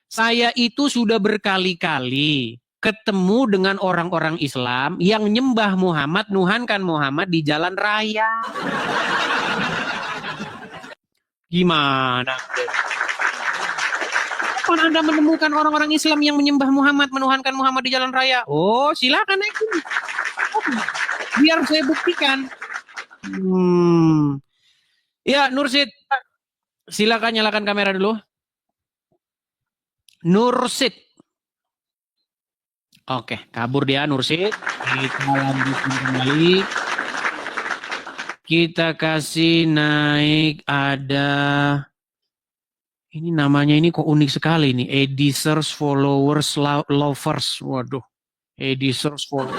Saya itu sudah berkali-kali ketemu dengan orang-orang Islam yang nyembah Muhammad, nuhankan Muhammad di jalan raya. Gimana? Kapan Anda menemukan orang-orang Islam yang menyembah Muhammad, menuhankan Muhammad di jalan raya? Oh, silakan naik sini. Biar saya buktikan. Ya, Nursid, silakan nyalakan kamera dulu. Nursid. Oke, kabur dia Nursid. Kita lanjutkan kembali. Kita kasih naik ada... Ini namanya ini kok unik sekali nih. Editors, followers, lovers. Waduh. Editors, followers.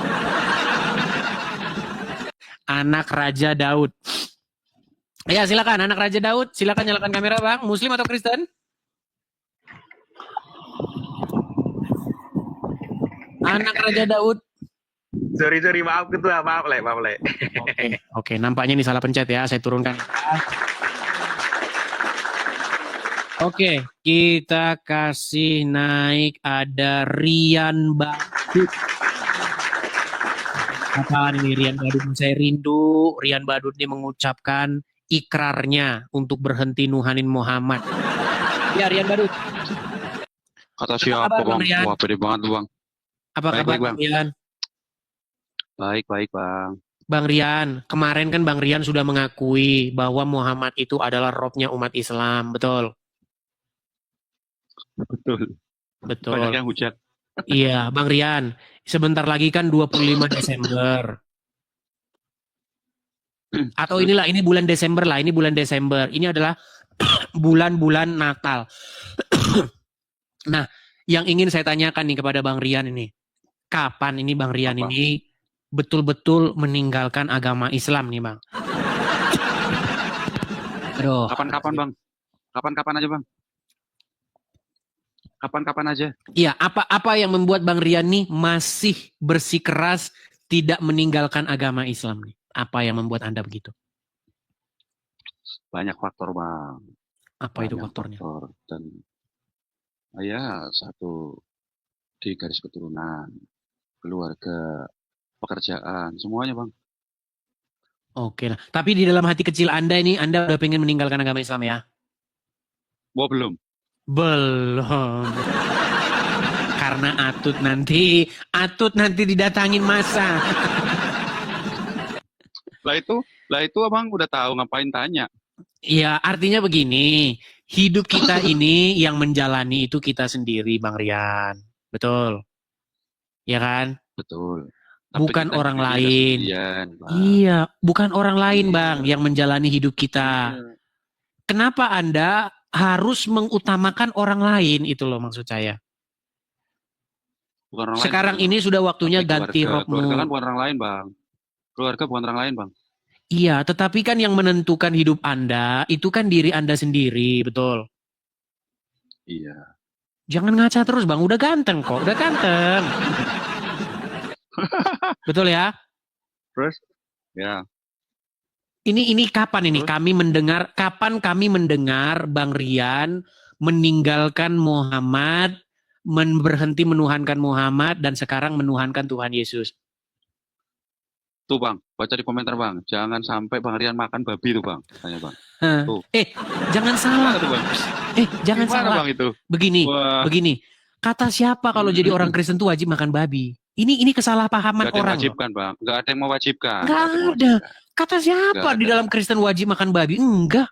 Anak Raja Daud. Ya silakan anak Raja Daud. Silakan nyalakan kamera Bang. Muslim atau Kristen? Anak Raja Daud. Sorry, maaf ketua, maaf le. Oke, nampaknya ini salah pencet ya, saya turunkan. Oke, kita kasih naik ada Rian Badut. Apaan ini Rian Badut? Saya rindu Rian Badut ini mengucapkan ikrarnya untuk berhenti nuhanin Muhammad. Ya Rian Badut. Kata siapa Bang? Wah, pede banget Bang. Apa kabar Bang Rian? Baik Bang. Bang Rian, kemarin kan Bang Rian sudah mengakui bahwa Muhammad itu adalah robnya umat Islam, betul? Betul. Betul. Banyak yang hujat. Iya, Bang Rian. Sebentar lagi kan 25 Desember. Atau ini bulan Desember lah, ini bulan Desember. Ini adalah bulan-bulan Natal. Nah, yang ingin saya tanyakan nih kepada Bang Rian ini. Kapan ini Bang Rian ini betul-betul meninggalkan agama Islam nih Bang? Aduh. Kapan-kapan Bang? Kapan-kapan aja Bang? Kapan-kapan aja. Iya, apa yang membuat Bang Rian nih masih bersikeras tidak meninggalkan agama Islam nih? Apa yang membuat Anda begitu? Banyak faktor Bang. Apa itu faktornya? Dan ya satu di garis keturunan, keluarga, pekerjaan, semuanya Bang. Oke lah. Tapi di dalam hati kecil Anda ini, Anda udah pengen meninggalkan agama Islam ya? Belum. Belum. Karena Atut nanti didatangin masa. Lah itu Abang udah tahu ngapain tanya. Ya, artinya begini, hidup kita ini yang menjalani itu kita sendiri, Bang Rian. Betul. Ya kan? Betul. Bukan orang lain. Iya, bukan orang lain, Bang, yang menjalani hidup kita. Kenapa Anda harus mengutamakan orang lain, itu loh maksud saya. Bukan orang sekarang lain, ini sudah waktunya ganti robmu. Keluarga kan bukan orang lain, Bang. Keluarga bukan orang lain, Bang. Iya, tetapi kan yang menentukan hidup Anda, itu kan diri Anda sendiri, betul? Iya. Jangan ngaca terus, Bang. Udah ganteng kok, udah ganteng. Betul ya? Terus? Ya. Ini kapan ini kapan kami mendengar Bang Rian meninggalkan Muhammad, berhenti menuhankan Muhammad dan sekarang menuhankan Tuhan Yesus? Tuh Bang, baca di komentar Bang. Jangan sampai Bang Rian makan babi tuh Bang. Tanya Bang. Tuh. Jangan salah. Tuh, Bang? Jangan gimana, salah. Bang, itu? Begini. Kata siapa kalau jadi orang Kristen tuh wajib makan babi? Ini kesalahpahaman orang. Gak ada yang mewajibkan, Bang. Gak ada yang mewajibkan. Gak ada. Kata siapa di dalam Kristen wajib makan babi? Enggak.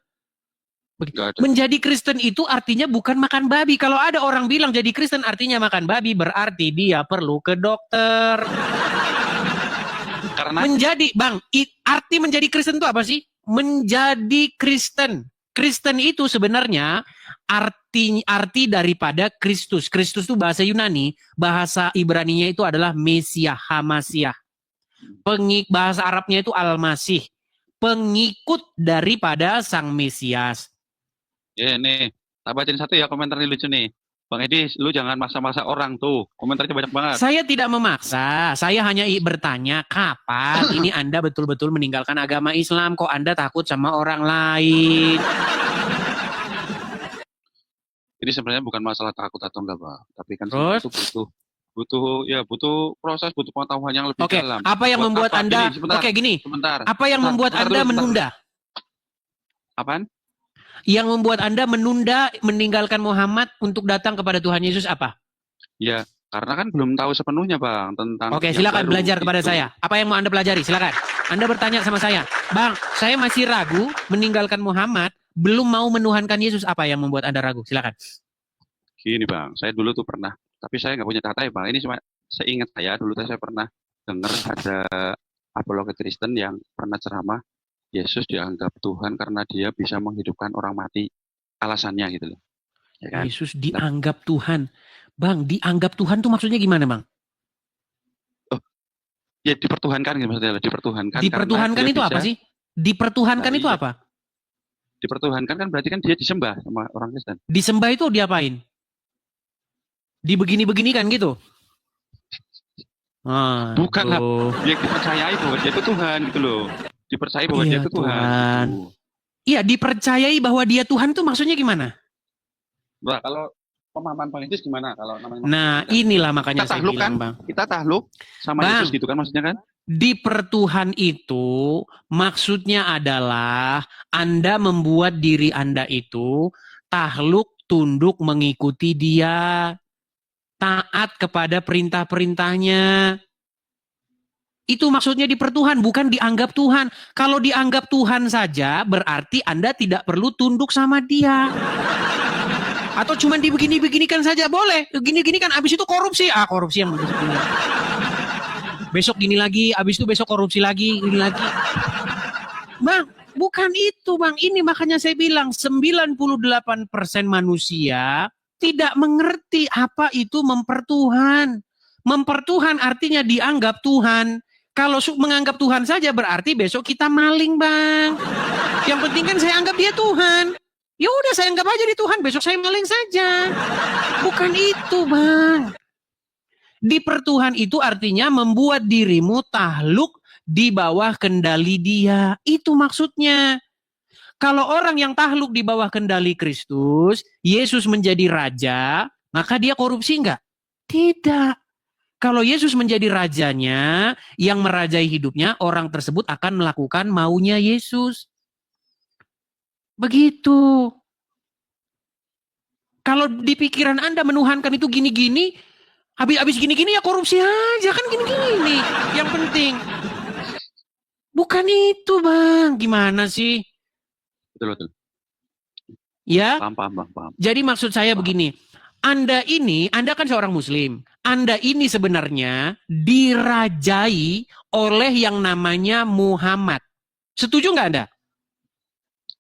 Menjadi Kristen itu artinya bukan makan babi. Kalau ada orang bilang jadi Kristen artinya makan babi, berarti dia perlu ke dokter. Karena arti menjadi Kristen itu apa sih? Menjadi Kristen. Kristen itu sebenarnya arti daripada Kristus. Kristus itu bahasa Yunani, bahasa Ibraninya itu adalah Mesiah, Hamasiah. Bahasa Arabnya itu Al-Masih. Pengikut daripada Sang Mesias. Ya nih, tak bacain satu ya komentar ini lucu nih. Bang Edi, lu jangan maksa-maksa orang tuh. Komentarnya banyak banget. Saya tidak memaksa. Saya hanya bertanya, kapan ini Anda betul-betul meninggalkan agama Islam? Kok Anda takut sama orang lain? Jadi sebenarnya bukan masalah takut atau enggak, Bang. Tapi kan semua Terus? itu butuh proses, butuh pengetahuan yang lebih Oke, dalam. apa yang Buat membuat apa? Anda, Gini, sebentar, oke gini, sebentar, apa yang sebentar, membuat sebentar Anda dulu, sebentar. menunda? Apaan? Yang membuat Anda menunda meninggalkan Muhammad untuk datang kepada Tuhan Yesus apa? Ya, karena kan belum tahu sepenuhnya, Bang, tentang Oke, yang silakan baru belajar kepada gitu. saya. Apa yang mau Anda pelajari? Silakan. Anda bertanya sama saya, Bang, saya masih ragu meninggalkan Muhammad, belum mau menuhankan Yesus. Apa yang membuat Anda ragu? Silakan. Gini, Bang, saya dulu tuh pernah, tapi saya nggak punya data ya, Bang. Ini cuma seingat saya, dulu tuh saya pernah dengar ada apologet Kristen yang pernah ceramah, Yesus dianggap Tuhan karena dia bisa menghidupkan orang mati. Alasannya gitu loh. Ya kan? Yesus dianggap Tuhan. Bang, dianggap Tuhan tuh maksudnya gimana, Bang? Oh, ya dipertuhankan gitu maksudnya, dipertuhankan Dipertuhankan karena dia itu bisa, apa sih? Dipertuhankan nah itu iya, apa? dipertuhankan kan berarti kan dia disembah sama orang Kristen. Disembah itu diapain? Dibegini-beginikan gitu? Bukan lah, Aduh. dia dipercayai bahwa dia itu Tuhan gitu loh. Dipercayai bahwa dia Iya itu Tuhan Tuhan. gitu. Iya, dipercayai bahwa dia Tuhan tuh maksudnya gimana? Nah, kalau pemahaman Bang Idris gimana kalau namanya Nah, inilah makanya kita saya tahluk bilang, kan? Bang. Kita tahluk sama Bang, Yesus gitu kan maksudnya kan? dipertuhan itu maksudnya adalah Anda membuat diri Anda itu tahluk, tunduk, mengikuti dia, taat kepada perintah-perintahnya. Itu maksudnya dipertuhan, bukan dianggap Tuhan. Kalau dianggap Tuhan saja, berarti Anda tidak perlu tunduk sama dia. Atau cuma dibegini-beginikan saja, boleh. Gini-gini kan, abis itu korupsi. Korupsi yang besok gini. Besok gini lagi, abis itu besok korupsi lagi, gini lagi. Bang, bukan itu Bang. Ini makanya saya bilang, 98% manusia tidak mengerti apa itu mempertuhan. Mempertuhan artinya dianggap Tuhan. Kalau menganggap Tuhan saja berarti besok kita maling, Bang. Yang penting kan saya anggap dia Tuhan. Ya udah saya anggap aja dia Tuhan, besok saya maling saja. Bukan itu, Bang. Dipertuhan itu artinya membuat dirimu tahluk di bawah kendali dia. Itu maksudnya. Kalau orang yang tahluk di bawah kendali Kristus, Yesus menjadi raja, maka dia korupsi enggak? Tidak. Kalau Yesus menjadi rajanya, yang merajai hidupnya, orang tersebut akan melakukan maunya Yesus. Begitu. Kalau di pikiran Anda menuhankan itu gini-gini, habis gini-gini ya korupsi aja, kan gini-gini. Yang penting. Bukan itu, Bang. Gimana sih? Betul. Ya. Paham. Jadi maksud saya begini. Anda kan seorang Muslim. Anda ini sebenarnya dirajai oleh yang namanya Muhammad. Setuju nggak Anda?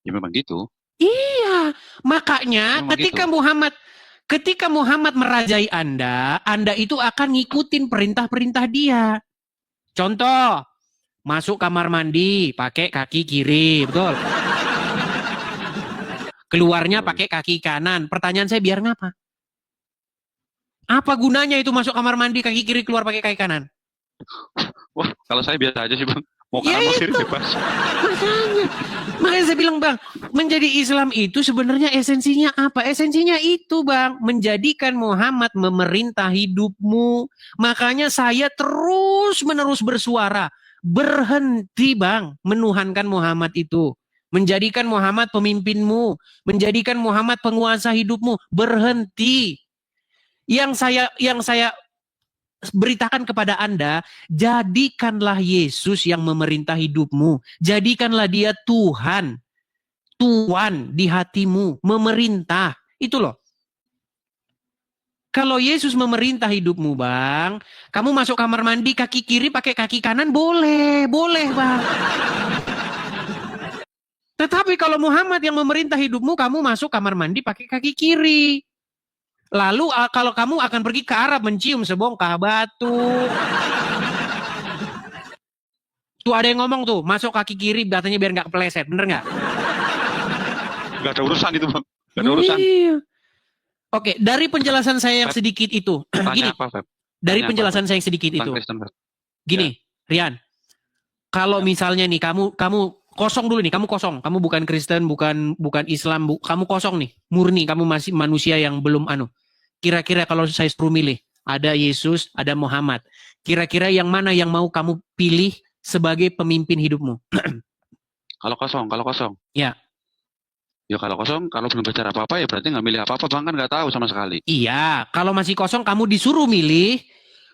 Ya memang gitu. Iya, makanya Memang ketika Muhammad merajai Anda itu akan ngikutin perintah-perintah dia. Contoh, masuk kamar mandi pakai kaki kiri, betul? Keluarnya pakai kaki kanan. Pertanyaan saya biar ngapa? Apa gunanya itu masuk kamar mandi kaki kiri keluar pakai kaki kanan? Wah, kalau saya biasa aja sih Bang. Mau kanan mau kiri bebas. Makanya saya bilang Bang, menjadi Islam itu sebenarnya esensinya apa? Esensinya itu Bang, menjadikan Muhammad memerintah hidupmu. Makanya saya terus-menerus bersuara, berhenti Bang menuhankan Muhammad itu. Menjadikan Muhammad pemimpinmu, menjadikan Muhammad penguasa hidupmu, berhenti. Yang saya beritakan kepada Anda, jadikanlah Yesus yang memerintah hidupmu. Jadikanlah dia Tuhan di hatimu, memerintah. Itu loh. Kalau Yesus memerintah hidupmu, Bang, kamu masuk kamar mandi kaki kiri pakai kaki kanan, boleh Bang. Tetapi kalau Muhammad yang memerintah hidupmu, kamu masuk kamar mandi pakai kaki kiri. Lalu kalau kamu akan pergi ke Arab mencium sebongkah batu. Tuh ada yang ngomong tuh, masuk kaki kiri katanya biar nggak kepleset, bener nggak? Nggak ada urusan itu Bang. Nggak ada urusan. Iya. Oke, dari penjelasan saya yang sedikit itu, gini. Apa, Feb? Dari penjelasan saya yang sedikit itu, gini, Rian. Kalau misalnya nih kamu kosong dulu nih, kamu kosong. Kamu bukan Kristen, bukan Islam, kamu kosong nih. Murni, kamu masih manusia yang belum Kira-kira kalau saya suruh milih, ada Yesus, ada Muhammad. Kira-kira yang mana yang mau kamu pilih sebagai pemimpin hidupmu? Kalau kosong. Ya. Ya kalau kosong, kalau belum belajar apa-apa ya berarti nggak milih apa-apa, Bang, kan nggak tahu sama sekali. Iya, kalau masih kosong kamu disuruh milih,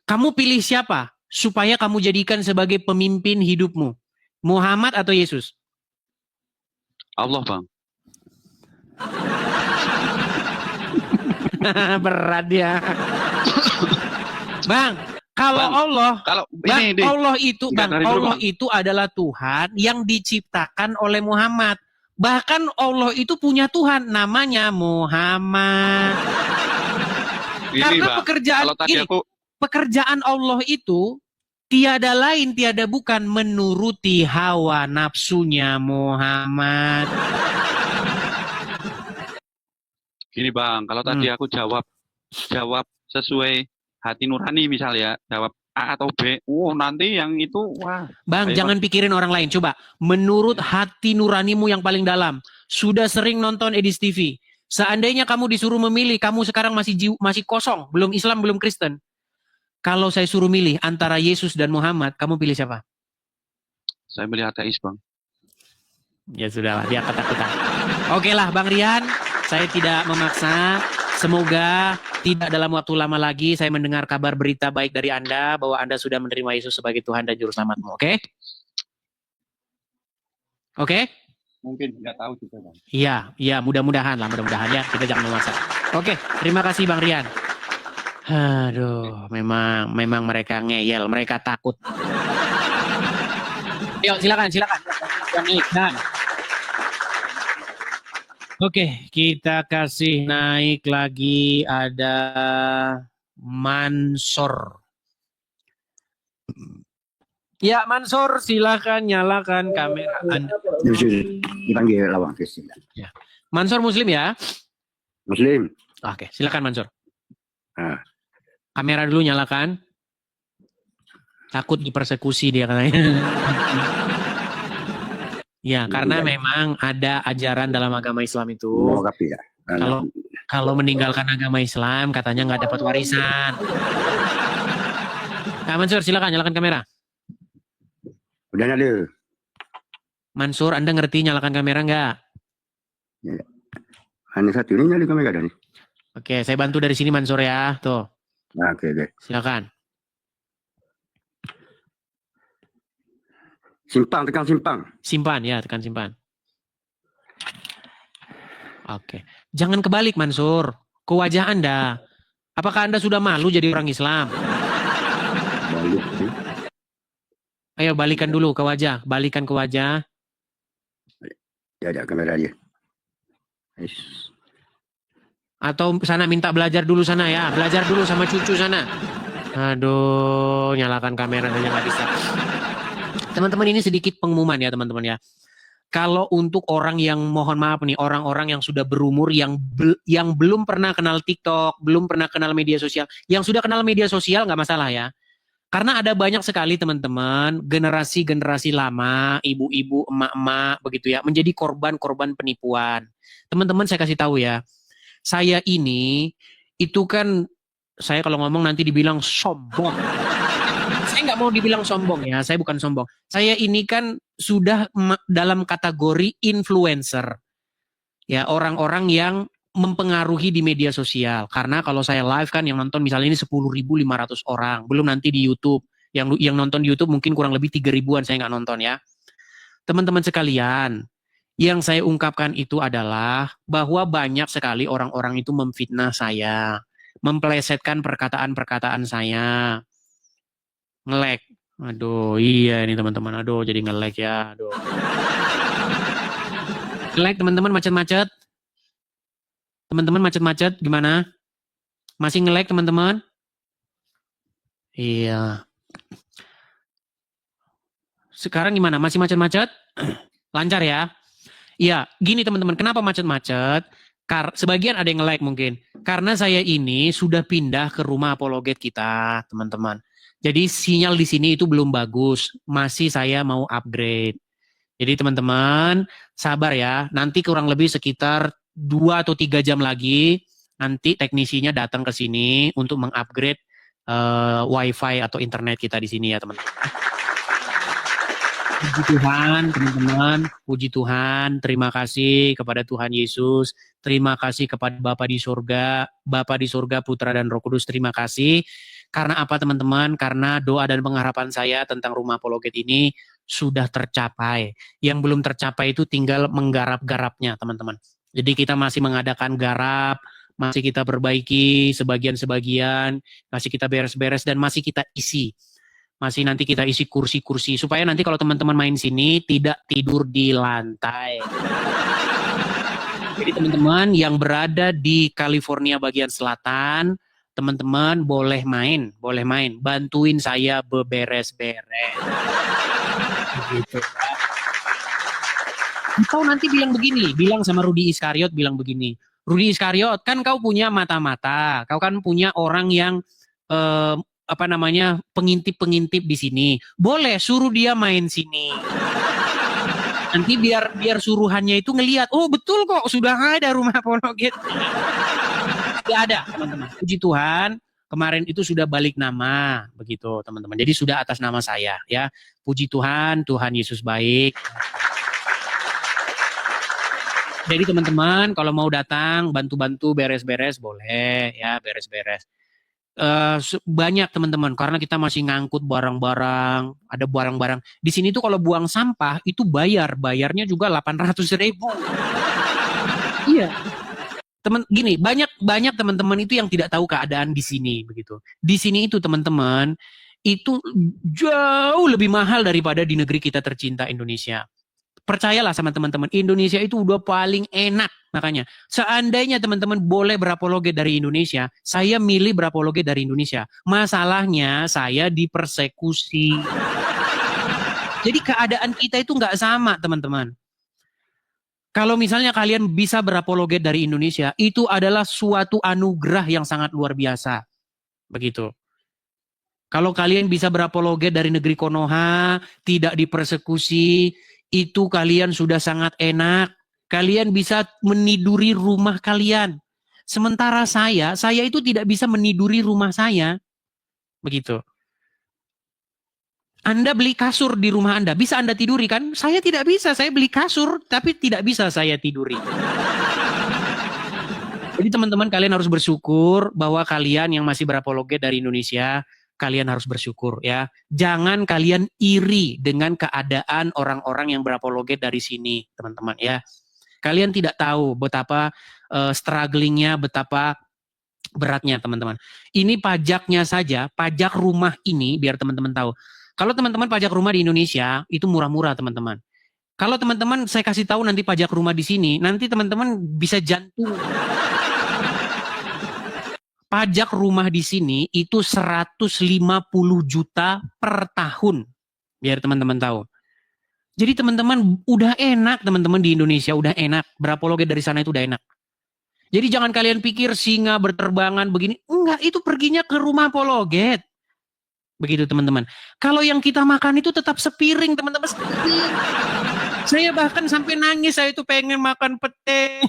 kamu pilih siapa supaya kamu jadikan sebagai pemimpin hidupmu? Muhammad atau Yesus? Allah, Bang. Berat ya. Bang, kalau Bang, Allah, Kalau Bang, ini, Allah itu, Enggak, Bang, dari dulu, Allah Bang. itu adalah Tuhan yang diciptakan oleh Muhammad. Bahkan Allah itu punya Tuhan namanya Muhammad. Ini, Karena Bang. pekerjaan Kalau tadi ini, aku pekerjaan Allah itu tiada lain, tiada bukan menuruti hawa nafsunya Muhammad. Gini, Bang, kalau tadi aku jawab sesuai hati nurani misalnya, jawab A atau B. Nanti yang itu wah. Bang, Ayo, jangan pikirin orang lain. Coba, menurut hati nuranimu yang paling dalam. Sudah sering nonton Edis TV. Seandainya kamu disuruh memilih, kamu sekarang masih kosong, belum Islam, belum Kristen. Kalau saya suruh milih antara Yesus dan Muhammad, kamu pilih siapa? Saya milih ateis, Bang. Ya sudahlah, dia ketakutan. Oke lah, Bang Rian, saya tidak memaksa. Semoga tidak dalam waktu lama lagi saya mendengar kabar berita baik dari Anda bahwa Anda sudah menerima Yesus sebagai Tuhan dan Juru Selamatmu. Oke? Oke? Mungkin nggak tahu juga, Bang. Iya, mudah-mudahan ya. Kita jangan memaksa. Oke, terima kasih Bang Rian. Aduh, memang mereka ngeyel, mereka takut. Yuk, silakan. Nah. Oke, kita kasih naik lagi, ada Mansor. Ya, Mansor, silakan nyalakan kamera Anda. Dipanggil lawang Kristen. Ya. Mansor Muslim ya? Muslim. Oke, silakan Mansor. Ah. Kamera dulu nyalakan. Takut dipersekusi dia katanya. Ya, karena memang ada ajaran dalam agama Islam itu. Tapi ya. Kalau meninggalkan agama Islam katanya nggak dapat warisan. Nah, Mansur silakan nyalakan kamera. Udah ada. Mansur, Anda ngerti nyalakan kamera nggak? Ya. Hanya satu ini nyali kamera nih. Oke, saya bantu dari sini Mansur ya. Tuh. Nah, oke. Silakan. Tekan simpang. Simpan ya, tekan simpan. Oke. Jangan kebalik Mansur. Ke wajah Anda. Apakah Anda sudah malu jadi orang Islam? Balik. Ayo balikan dulu ke wajah. Balikan ke wajah. Ya ada kamera dia. Atau sana minta belajar dulu sana ya. Belajar dulu sama cucu sana. Aduh, nyalakan kamera saja nggak bisa. Teman-teman, ini sedikit pengumuman ya teman-teman ya. Kalau untuk orang yang mohon maaf nih, orang-orang yang sudah berumur yang belum pernah kenal TikTok, belum pernah kenal media sosial, yang sudah kenal media sosial nggak masalah ya. Karena ada banyak sekali teman-teman, generasi-generasi lama, ibu-ibu, emak-emak begitu ya, menjadi korban-korban penipuan. Teman-teman saya kasih tahu ya, saya ini itu kan, saya kalau ngomong nanti dibilang sombong. Saya nggak mau dibilang sombong ya, saya bukan sombong. Saya ini kan sudah dalam kategori influencer. Ya, orang-orang yang mempengaruhi di media sosial. Karena kalau saya live kan yang nonton misalnya ini 10.500 orang. Belum nanti di YouTube. Yang nonton di YouTube mungkin kurang lebih 3.000-an, saya nggak nonton ya. Teman-teman sekalian, yang saya ungkapkan itu adalah bahwa banyak sekali orang-orang itu memfitnah saya. Memplesetkan perkataan-perkataan saya. Nge-lag. Aduh, iya ini teman-teman. Aduh, jadi nge-lag ya. Aduh. Nge-lag teman-teman, macet-macet. Teman-teman macet-macet gimana? Masih nge-lag teman-teman? Iya. Sekarang gimana? Masih macet-macet? Lancar ya? Iya, gini teman-teman. Kenapa macet-macet? Sebagian ada yang nge-lag mungkin. Karena saya ini sudah pindah ke rumah apologet kita, teman-teman. Jadi sinyal di sini itu belum bagus, masih saya mau upgrade. Jadi teman-teman sabar ya, nanti kurang lebih sekitar 2 atau 3 jam lagi nanti teknisinya datang ke sini untuk mengupgrade wifi atau internet kita di sini ya teman-teman. Puji Tuhan teman-teman, puji Tuhan, terima kasih kepada Tuhan Yesus, terima kasih kepada Bapa di surga, Putra dan Roh Kudus, terima kasih. Karena apa teman-teman? Karena doa dan pengharapan saya tentang rumah apologet ini sudah tercapai. Yang belum tercapai itu tinggal menggarap-garapnya teman-teman. Jadi kita masih mengadakan garap, masih kita perbaiki sebagian-sebagian, masih kita beres-beres dan masih kita isi. Masih nanti kita isi kursi-kursi supaya nanti kalau teman-teman main sini tidak tidur di lantai. Jadi teman-teman yang berada di California bagian selatan, teman-teman boleh main, bantuin saya beberes-beres. Begitu. Atau nanti bilang sama Rudy Iskariot bilang begini, Rudy Iskariot, kan kau punya mata-mata, kau kan punya orang yang pengintip-pengintip di sini. Boleh suruh dia main sini. Nanti biar suruhannya itu ngelihat, oh betul kok sudah ada rumah apologet. Sudah ada teman-teman. Puji Tuhan, kemarin itu sudah balik nama begitu teman-teman. Jadi sudah atas nama saya ya. Puji Tuhan, Tuhan Yesus baik. Jadi teman-teman kalau mau datang bantu-bantu beres-beres boleh ya, beres-beres. Banyak teman-teman karena kita masih ngangkut barang-barang, ada barang-barang. Di sini tuh kalau buang sampah itu bayarnya juga 800.000. Iya. Gini, banyak teman-teman itu yang tidak tahu keadaan di sini begitu. Di sini itu teman-teman itu jauh lebih mahal daripada di negeri kita tercinta Indonesia. Percayalah sama teman-teman, Indonesia itu udah paling enak. Makanya, seandainya teman-teman boleh berapologet dari Indonesia, saya milih berapologet dari Indonesia. Masalahnya, saya dipersekusi. Jadi keadaan kita itu nggak sama, teman-teman. Kalau misalnya kalian bisa berapologet dari Indonesia, itu adalah suatu anugerah yang sangat luar biasa. Begitu. Kalau kalian bisa berapologet dari negeri Konoha, tidak dipersekusi, itu kalian sudah sangat enak. Kalian bisa meniduri rumah kalian. Sementara saya itu tidak bisa meniduri rumah saya. Begitu. Anda beli kasur di rumah Anda, bisa Anda tiduri kan? Saya tidak bisa, saya beli kasur, tapi tidak bisa saya tiduri. Jadi teman-teman kalian harus bersyukur bahwa kalian yang masih berapologet dari Indonesia, kalian harus bersyukur ya. Jangan kalian iri dengan keadaan orang-orang yang berapologet dari sini, teman-teman ya. Kalian tidak tahu betapa strugglingnya, betapa beratnya teman-teman. Ini pajaknya saja, pajak rumah ini biar teman-teman tahu. Kalau teman-teman pajak rumah di Indonesia itu murah-murah teman-teman. Kalau teman-teman saya kasih tahu nanti pajak rumah di sini, nanti teman-teman bisa jantung. Pajak rumah di sini itu 150 juta per tahun. Biar teman-teman tahu. Jadi teman-teman udah enak teman-teman di Indonesia, udah enak. Berapologet dari sana itu udah enak. Jadi jangan kalian pikir singa berterbangan begini. Enggak, itu perginya ke rumah apologet. Begitu teman-teman. Kalau yang kita makan itu tetap sepiring teman-teman. Sepiring. Saya bahkan sampai nangis, saya itu pengen makan pete.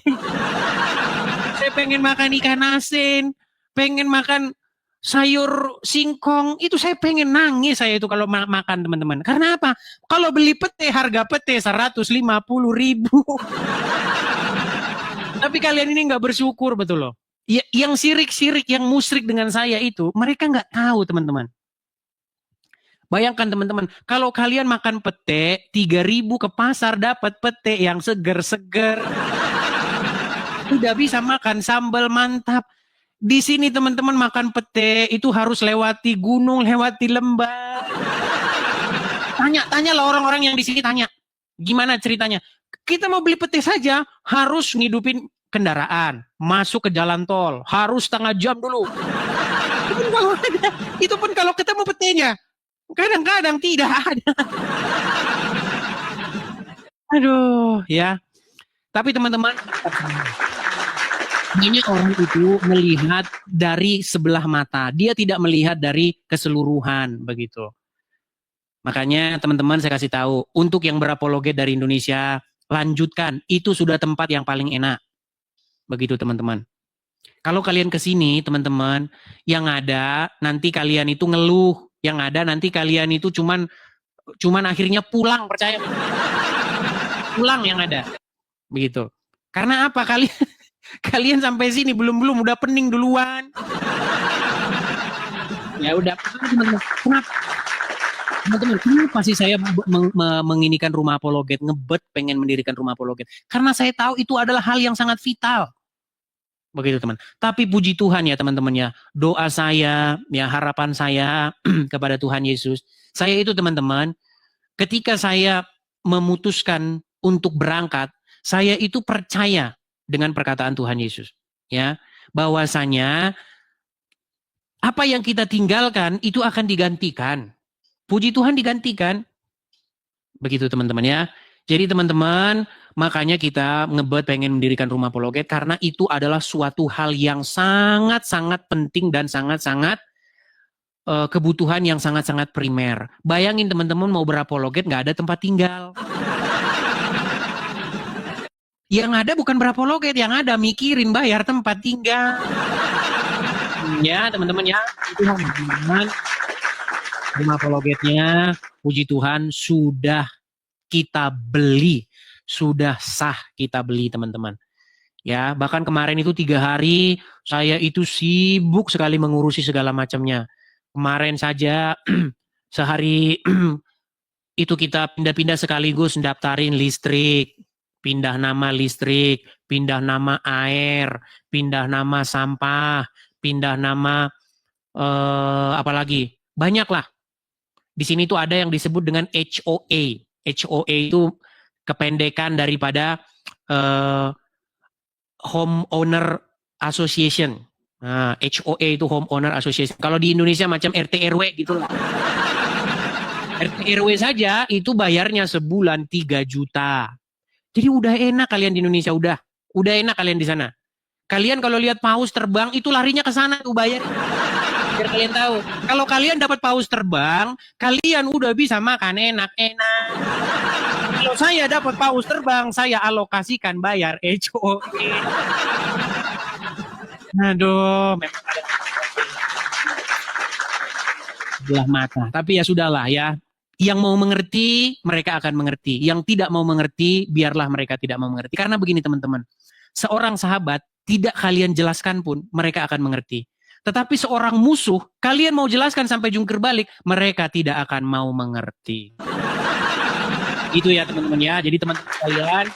Saya pengen makan ikan asin. Pengen makan sayur singkong, itu saya pengen nangis saya itu kalau makan teman-teman. Karena apa? Kalau beli pete, harga pete 150.000. Tapi kalian ini nggak bersyukur betul loh. Yang sirik-sirik, yang musyrik dengan saya itu, mereka nggak tahu teman-teman. Bayangkan teman-teman, kalau kalian makan pete, 3.000 ke pasar dapat pete yang seger-seger. Udah bisa makan sambal mantap. Di sini teman-teman makan pete itu harus lewati gunung, lewati lembah. Tanya lah orang-orang yang di sini tanya. Gimana ceritanya? Kita mau beli pete saja harus ngidupin kendaraan, masuk ke jalan tol, harus setengah jam dulu. Itu pun kalau ketemu petenya. Kadang-kadang tidak ada. Aduh, ya. Tapi teman-teman, banyak orang itu melihat dari sebelah mata. Dia tidak melihat dari keseluruhan begitu. Makanya teman-teman saya kasih tahu, untuk yang berapologet dari Indonesia, lanjutkan. Itu sudah tempat yang paling enak. Begitu teman-teman. Kalau kalian ke sini, teman-teman, yang ada nanti kalian itu ngeluh, yang ada nanti kalian itu cuman akhirnya pulang, percaya. Pulang yang ada. Begitu. Karena apa? Kalian sampai sini belum udah pening duluan. Ya udah, teman-teman. Kenapa? Teman-teman, kenapa sih saya menginikan rumah apologet, pengen mendirikan rumah apologet? Karena saya tahu itu adalah hal yang sangat vital. Begitu teman. Tapi puji Tuhan ya teman-teman ya, doa saya, ya harapan saya kepada Tuhan Yesus. Saya itu teman-teman, ketika saya memutuskan untuk berangkat, saya itu percaya dengan perkataan Tuhan Yesus. Ya, bahwasanya apa yang kita tinggalkan itu akan digantikan. Puji Tuhan digantikan. Begitu teman-teman ya. Jadi teman-teman, makanya kita pengen mendirikan rumah apologet karena itu adalah suatu hal yang sangat-sangat penting dan sangat-sangat kebutuhan yang sangat-sangat primer. Bayangin teman-teman mau berapologet nggak ada tempat tinggal. Yang ada bukan berapologet, yang ada mikirin bayar tempat tinggal. Ya teman-teman ya, itu teman-teman. Rumah apologetnya, puji Tuhan sudah kita beli, sudah sah kita beli teman-teman. Ya, bahkan kemarin itu 3 hari saya itu sibuk sekali mengurusi segala macamnya. Kemarin saja sehari itu kita pindah-pindah sekaligus daftarin listrik, pindah nama listrik, pindah nama air, pindah nama sampah, pindah nama apalagi banyak lah. Di sini tuh ada yang disebut dengan HOA. HOA itu kependekan daripada Homeowner Association. Nah, HOA itu Homeowner Association. Kalau di Indonesia macam RT RW gitu lah. RT RW saja itu bayarnya sebulan 3 juta. Jadi udah enak kalian di Indonesia, udah enak kalian di sana. Kalian kalau lihat paus terbang itu larinya ke sana tuh bayar. Biar kalian tahu. Kalau kalian dapat paus terbang, kalian udah bisa makan enak-enak. Kalau saya dapat paus terbang, saya alokasikan bayar HOA. Aduh, memang ada belah mata. Tapi ya sudahlah ya. Yang mau mengerti, mereka akan mengerti. Yang tidak mau mengerti, biarlah mereka tidak mau mengerti. Karena begini teman-teman, seorang sahabat tidak kalian jelaskan pun, mereka akan mengerti. Tetapi seorang musuh, kalian mau jelaskan sampai jungkir balik, mereka tidak akan mau mengerti. Itu ya teman-teman ya. Jadi teman-teman sekalian,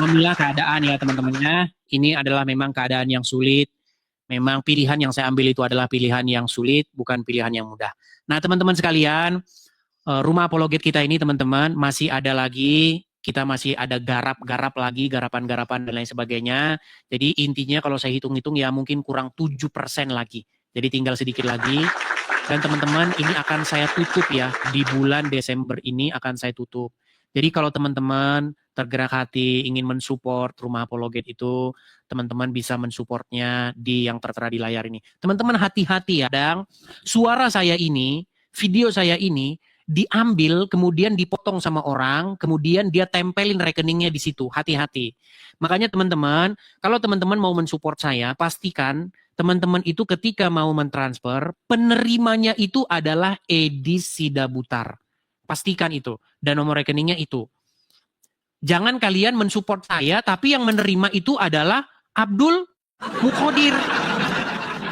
memilah keadaan ya teman-temannya. Ini adalah memang keadaan yang sulit. Memang pilihan yang saya ambil itu adalah pilihan yang sulit, bukan pilihan yang mudah. Nah teman-teman sekalian, rumah apologet kita ini teman-teman masih ada lagi. Kita masih ada garap-garap lagi, garapan-garapan dan lain sebagainya. Jadi intinya kalau saya hitung-hitung ya mungkin kurang 7% lagi. Jadi tinggal sedikit lagi. Dan teman-teman ini akan saya tutup ya. Di bulan Desember ini akan saya tutup. Jadi kalau teman-teman tergerak hati ingin mensupport rumah apologet itu, teman-teman bisa mensupportnya di yang tertera di layar ini. Teman-teman hati-hati ya. Dan suara saya ini, video saya ini, diambil, kemudian dipotong sama orang, kemudian dia tempelin rekeningnya di situ. Hati-hati. Makanya teman-teman, kalau teman-teman mau mensupport saya, pastikan teman-teman itu ketika mau mentransfer, penerimanya itu adalah Edi Sidabutar. Pastikan itu. Dan nomor rekeningnya itu. Jangan kalian mensupport saya, tapi yang menerima itu adalah Abdul Mukhodir.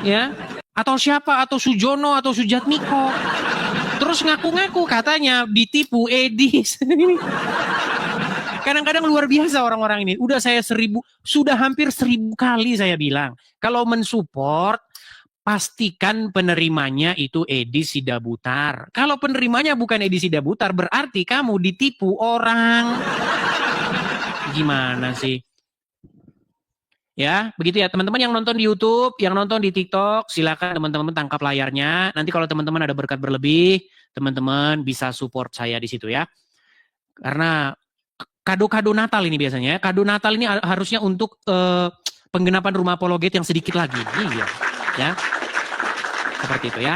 Ya. Atau siapa, atau Sujono, atau Sujatmiko. Terus ngaku-ngaku katanya ditipu Edi. Kadang-kadang luar biasa orang-orang ini. Sudah hampir 1000 kali saya bilang. Kalau mensupport, pastikan penerimanya itu Edi Sidabutar. Kalau penerimanya bukan Edi Sidabutar, berarti kamu ditipu orang. Gimana sih? Ya, begitu ya teman-teman yang nonton di YouTube, yang nonton di TikTok, silakan teman-teman tangkap layarnya. Nanti kalau teman-teman ada berkat berlebih, teman-teman bisa support saya di situ ya. Karena kado-kado Natal ini biasanya, kado Natal ini harusnya untuk penggenapan rumah apologet yang sedikit lagi. Iya, ya. Seperti itu ya.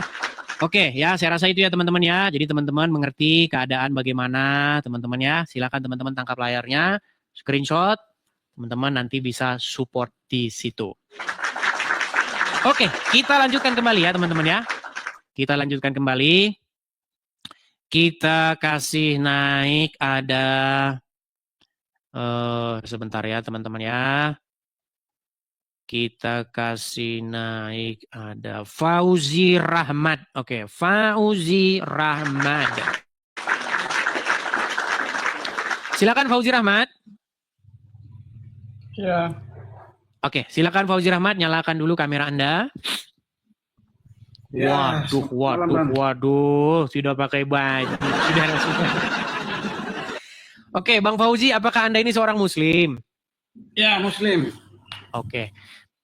Oke, ya saya rasa itu ya teman-teman ya. Jadi teman-teman mengerti keadaan bagaimana teman-teman ya. Silakan teman-teman tangkap layarnya, screenshot. Teman-teman nanti bisa support di situ. Oke, kita lanjutkan kembali ya teman-teman ya. Kita lanjutkan kembali. Kita kasih naik ada sebentar ya teman-teman ya. Kita kasih naik ada Fauzi Rahmat. Oke, Fauzi Rahmat. Silakan Fauzi Rahmat. Ya. Oke, silakan Fauzi Rahmat, nyalakan dulu kamera Anda. Ya, Waduh, sudah pakai baju. Sudah. Oke, Bang Fauzi, apakah Anda ini seorang Muslim? Ya, Muslim. Oke.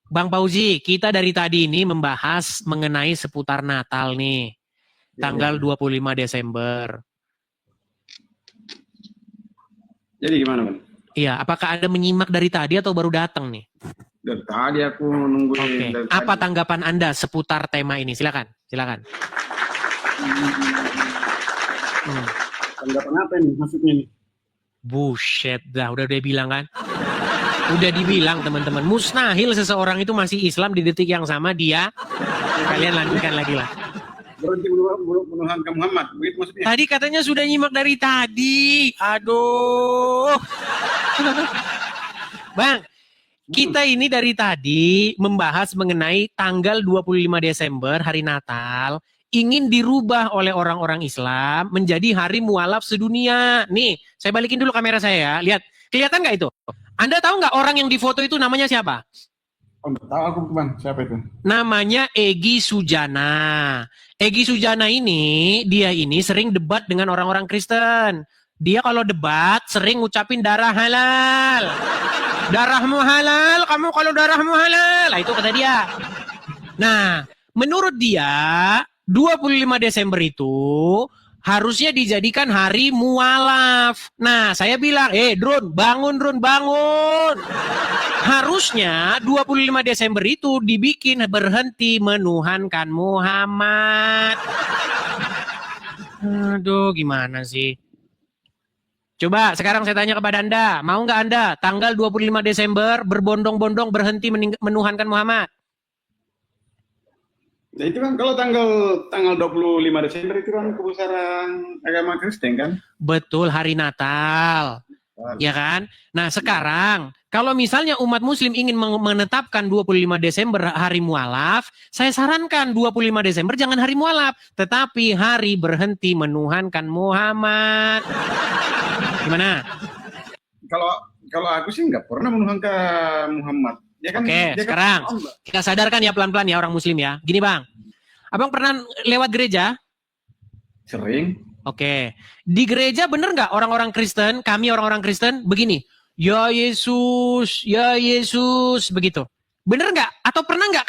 Bang Fauzi, kita dari tadi ini membahas mengenai seputar Natal nih. Tanggal 25 Desember. Jadi gimana, Bang? Iya, apakah Anda menyimak dari tadi atau baru datang nih? Dari tadi aku nungguin. Oke. Apa tanggapan Anda seputar tema ini? Silakan. Tanggapan apa nih maksudnya nih? Buset dah, udah bilang kan? Udah dibilang teman-teman, mustahil seseorang itu masih Islam di detik yang sama dia. Kalian lanjutkan lagi lah. Berhenti menuhankan Muhammad, begitu maksudnya? Tadi katanya sudah nyimak dari tadi. Aduh. Bang, kita ini dari tadi membahas mengenai tanggal 25 Desember, hari Natal, ingin dirubah oleh orang-orang Islam menjadi hari mualaf sedunia. Nih, saya balikin dulu kamera saya ya. Lihat, kelihatan nggak itu? Anda tahu nggak orang yang difoto itu namanya siapa? Oh, tahu aku, Bang. Siapa itu? Namanya Egy Sujana. Egy Sujana ini, dia ini sering debat dengan orang-orang Kristen. Dia kalau debat sering ngucapin darah halal. Darahmu halal, kamu kalau darahmu halal. Nah, itu kata dia. Nah, menurut dia 25 Desember itu harusnya dijadikan hari mualaf. Nah, saya bilang, Drun, bangun. Harusnya 25 Desember itu dibikin berhenti menuhankan Muhammad. Aduh, gimana sih? Coba sekarang saya tanya kepada Anda, mau nggak Anda tanggal 25 Desember berbondong-bondong berhenti menuhankan Muhammad? Nah, itu kan kalau tanggal 25 Desember itu kan kebesaran agama Kristen kan? Betul, hari Natal. Ya kan? Nah, sekarang kalau misalnya umat muslim ingin menetapkan 25 Desember hari mualaf, saya sarankan 25 Desember jangan hari mualaf, tetapi hari berhenti menuhankan Muhammad. Gimana? Kalau aku sih nggak pernah menuhankan Muhammad. Ya kan, Oke, sekarang kita sadarkan ya pelan-pelan ya orang muslim ya. Gini Bang, Abang pernah lewat gereja? Sering. Oke, di gereja bener nggak orang-orang Kristen, kami orang-orang Kristen begini, ya Yesus, begitu. Bener nggak? Atau pernah nggak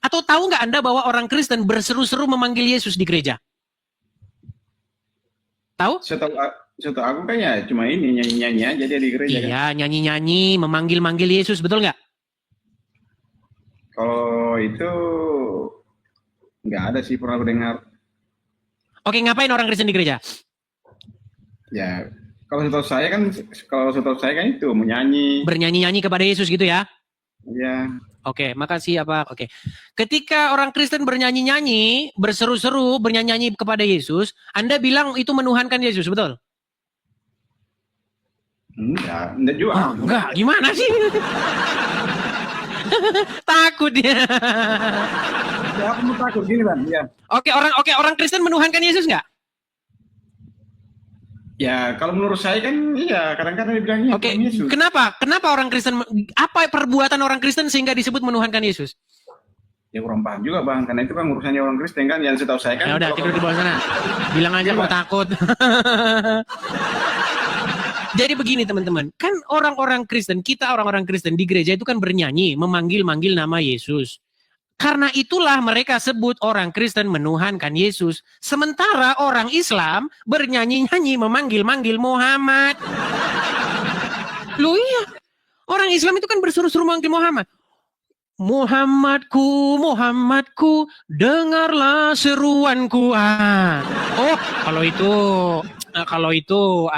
atau tahu nggak Anda bahwa orang Kristen berseru-seru memanggil Yesus di gereja? Tahu? Setahu aku kan ya cuma ini nyanyi-nyanyi aja dia di gereja. Iya, nyanyi-nyanyi, memanggil-manggil Yesus, betul nggak? Kalau itu nggak ada sih pernah aku dengar. Oke, ngapain orang Kristen di gereja? Ya, kalau setahu saya kan itu menyanyi. Bernyanyi-nyanyi kepada Yesus gitu ya? Iya. Oke, makasih ya Pak. Oke. Ketika orang Kristen bernyanyi-nyanyi, berseru-seru, bernyanyi-nyanyi kepada Yesus, Anda bilang itu menuhankan Yesus, betul? Enggak juga. Oh, enggak, gimana sih? Takut dia. Ya, aku mau takut gini Bang. Ya. Oke, orang Kristen menuhankan Yesus enggak? Ya, kalau menurut saya kan iya, kadang-kadang dibilangnya Oke, Yesus. kenapa orang Kristen, apa perbuatan orang Kristen sehingga disebut menuhankan Yesus? Ya kurang paham juga Bang, karena itu kan urusannya orang Kristen kan, yang setahu saya kan. Ya udah, tidur di bawah sana. Bilang aja mau takut. Jadi begini teman-teman, kan orang-orang Kristen, kita orang-orang Kristen di gereja itu kan bernyanyi, memanggil-manggil nama Yesus. Karena itulah mereka sebut orang Kristen menuhankan Yesus. Sementara orang Islam bernyanyi-nyanyi memanggil-manggil Muhammad. Loh iya, orang Islam itu kan berseru-seru memanggil Muhammad. Muhammadku, Muhammadku, dengarlah seruanku. Oh, kalau itu,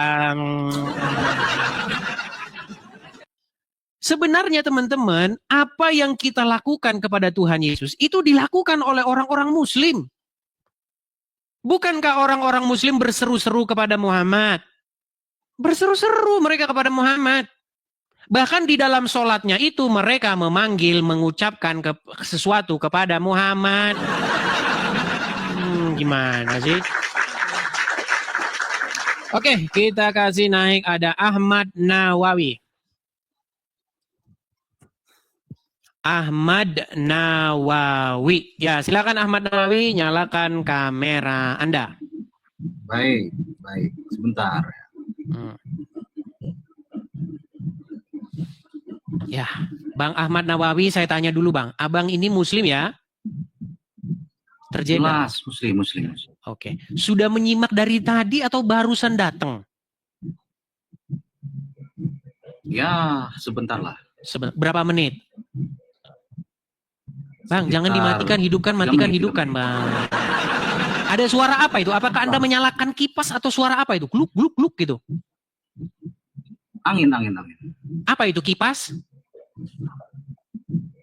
sebenarnya teman-teman, apa yang kita lakukan kepada Tuhan Yesus itu dilakukan oleh orang-orang Muslim. Bukankah orang-orang Muslim berseru-seru kepada Muhammad? Berseru-seru mereka kepada Muhammad. Bahkan di dalam sholatnya itu mereka memanggil, mengucapkan sesuatu kepada Muhammad. Gimana sih? Oke, kita kasih naik ada Ahmad Nawawi. Ahmad Nawawi. Ya, silakan Ahmad Nawawi, nyalakan kamera Anda. Baik. Sebentar. Ya, Bang Ahmad Nawawi, saya tanya dulu Bang. Abang ini Muslim ya? Terjebak. Jelas, Muslim. Oke. Sudah menyimak dari tadi atau barusan datang? Ya, sebentar lah. Berapa menit? Bang, Sekitar jangan dimatikan, hidupkan, Bang. Ada suara apa itu? Apakah Anda menyalakan kipas atau suara apa itu? Gluk, gluk, gluk gitu. Angin. Apa itu kipas?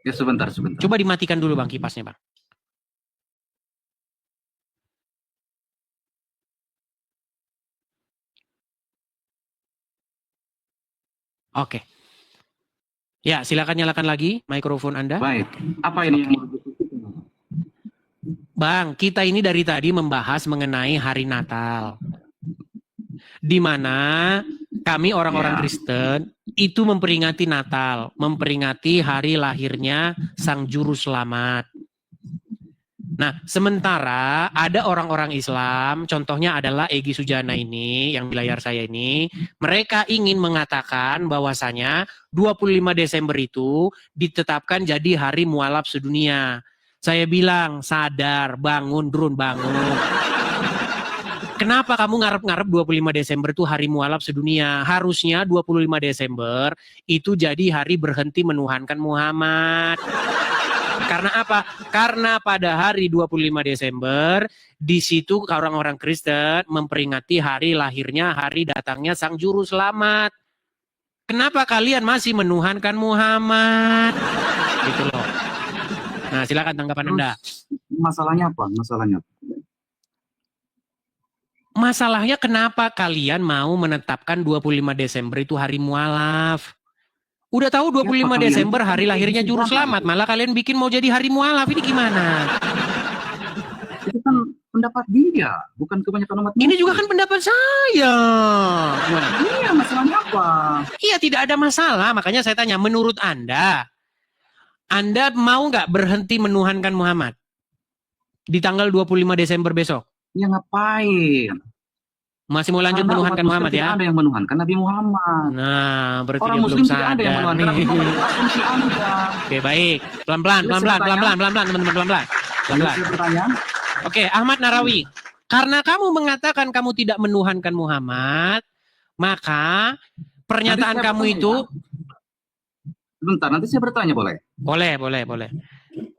Ya, sebentar. Coba dimatikan dulu Bang kipasnya Bang. Oke. Ya, silakan nyalakan lagi mikrofon Anda. Baik. Apa ini yang Bang, kita ini dari tadi membahas mengenai hari Natal. Di mana kami orang-orang Kristen itu memperingati Natal, memperingati hari lahirnya Sang Juru Selamat. Nah, sementara ada orang-orang Islam, contohnya adalah Egy Sujana ini, yang di layar saya ini, mereka ingin mengatakan bahwasanya 25 Desember itu ditetapkan jadi hari mualaf sedunia. Saya bilang, sadar, bangun, Drun, bangun. Kenapa kamu ngarep-ngarep 25 Desember itu hari mualaf sedunia? Harusnya 25 Desember itu jadi hari berhenti menuhankan Muhammad. Karena apa? Karena pada hari 25 Desember, di situ orang-orang Kristen memperingati hari lahirnya, hari datangnya Sang Juru Selamat. Kenapa kalian masih menuhankan Muhammad? Gitu loh. Nah, silakan tanggapan Anda. Masalahnya apa? Masalahnya kenapa kalian mau menetapkan 25 Desember itu hari mualaf? Udah tahu 25 Desember hari lahirnya Juru Selamat, malah kalian bikin mau jadi hari mualaf. Ini gimana? Itu kan pendapat dia, bukan kebanyakan umat. Ini juga kan pendapat saya. Gimana? Iya, masalahnya apa? Iya, tidak ada masalah. Makanya saya tanya, menurut Anda mau nggak berhenti menuhankan Muhammad di tanggal 25 Desember besok? Ya ngapain? Masih mau lanjut menuhankan Muhammad ya? Tidak ada yang menuhankan Nabi Muhammad. Nah, berarti Orang dia Muslim belum tidak ada yang sadar menuhankan nih. Nabi Muhammad. Asumsi Anda. Oke, baik. Pelan-pelan, teman-teman, pelan-pelan. Pertanyaan? Oke, Ahmad Narawi. Karena kamu mengatakan kamu tidak menuhankan Muhammad, maka pernyataan kamu itu... Sebentar, nanti saya bertanya boleh? Boleh.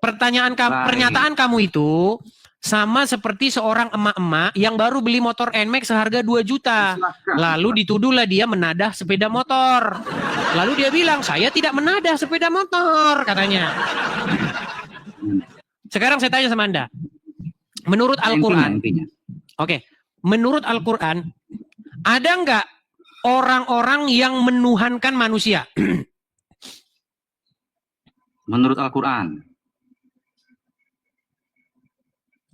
Pernyataan kamu itu sama seperti seorang emak-emak yang baru beli motor NMAX seharga 2 juta. Lalu dituduhlah dia menadah sepeda motor. Lalu dia bilang, saya tidak menadah sepeda motor, katanya. Sekarang saya tanya sama Anda. Menurut Al-Quran, oke, menurut Al-Quran, ada nggak orang-orang yang menuhankan manusia? Menurut Al-Quran?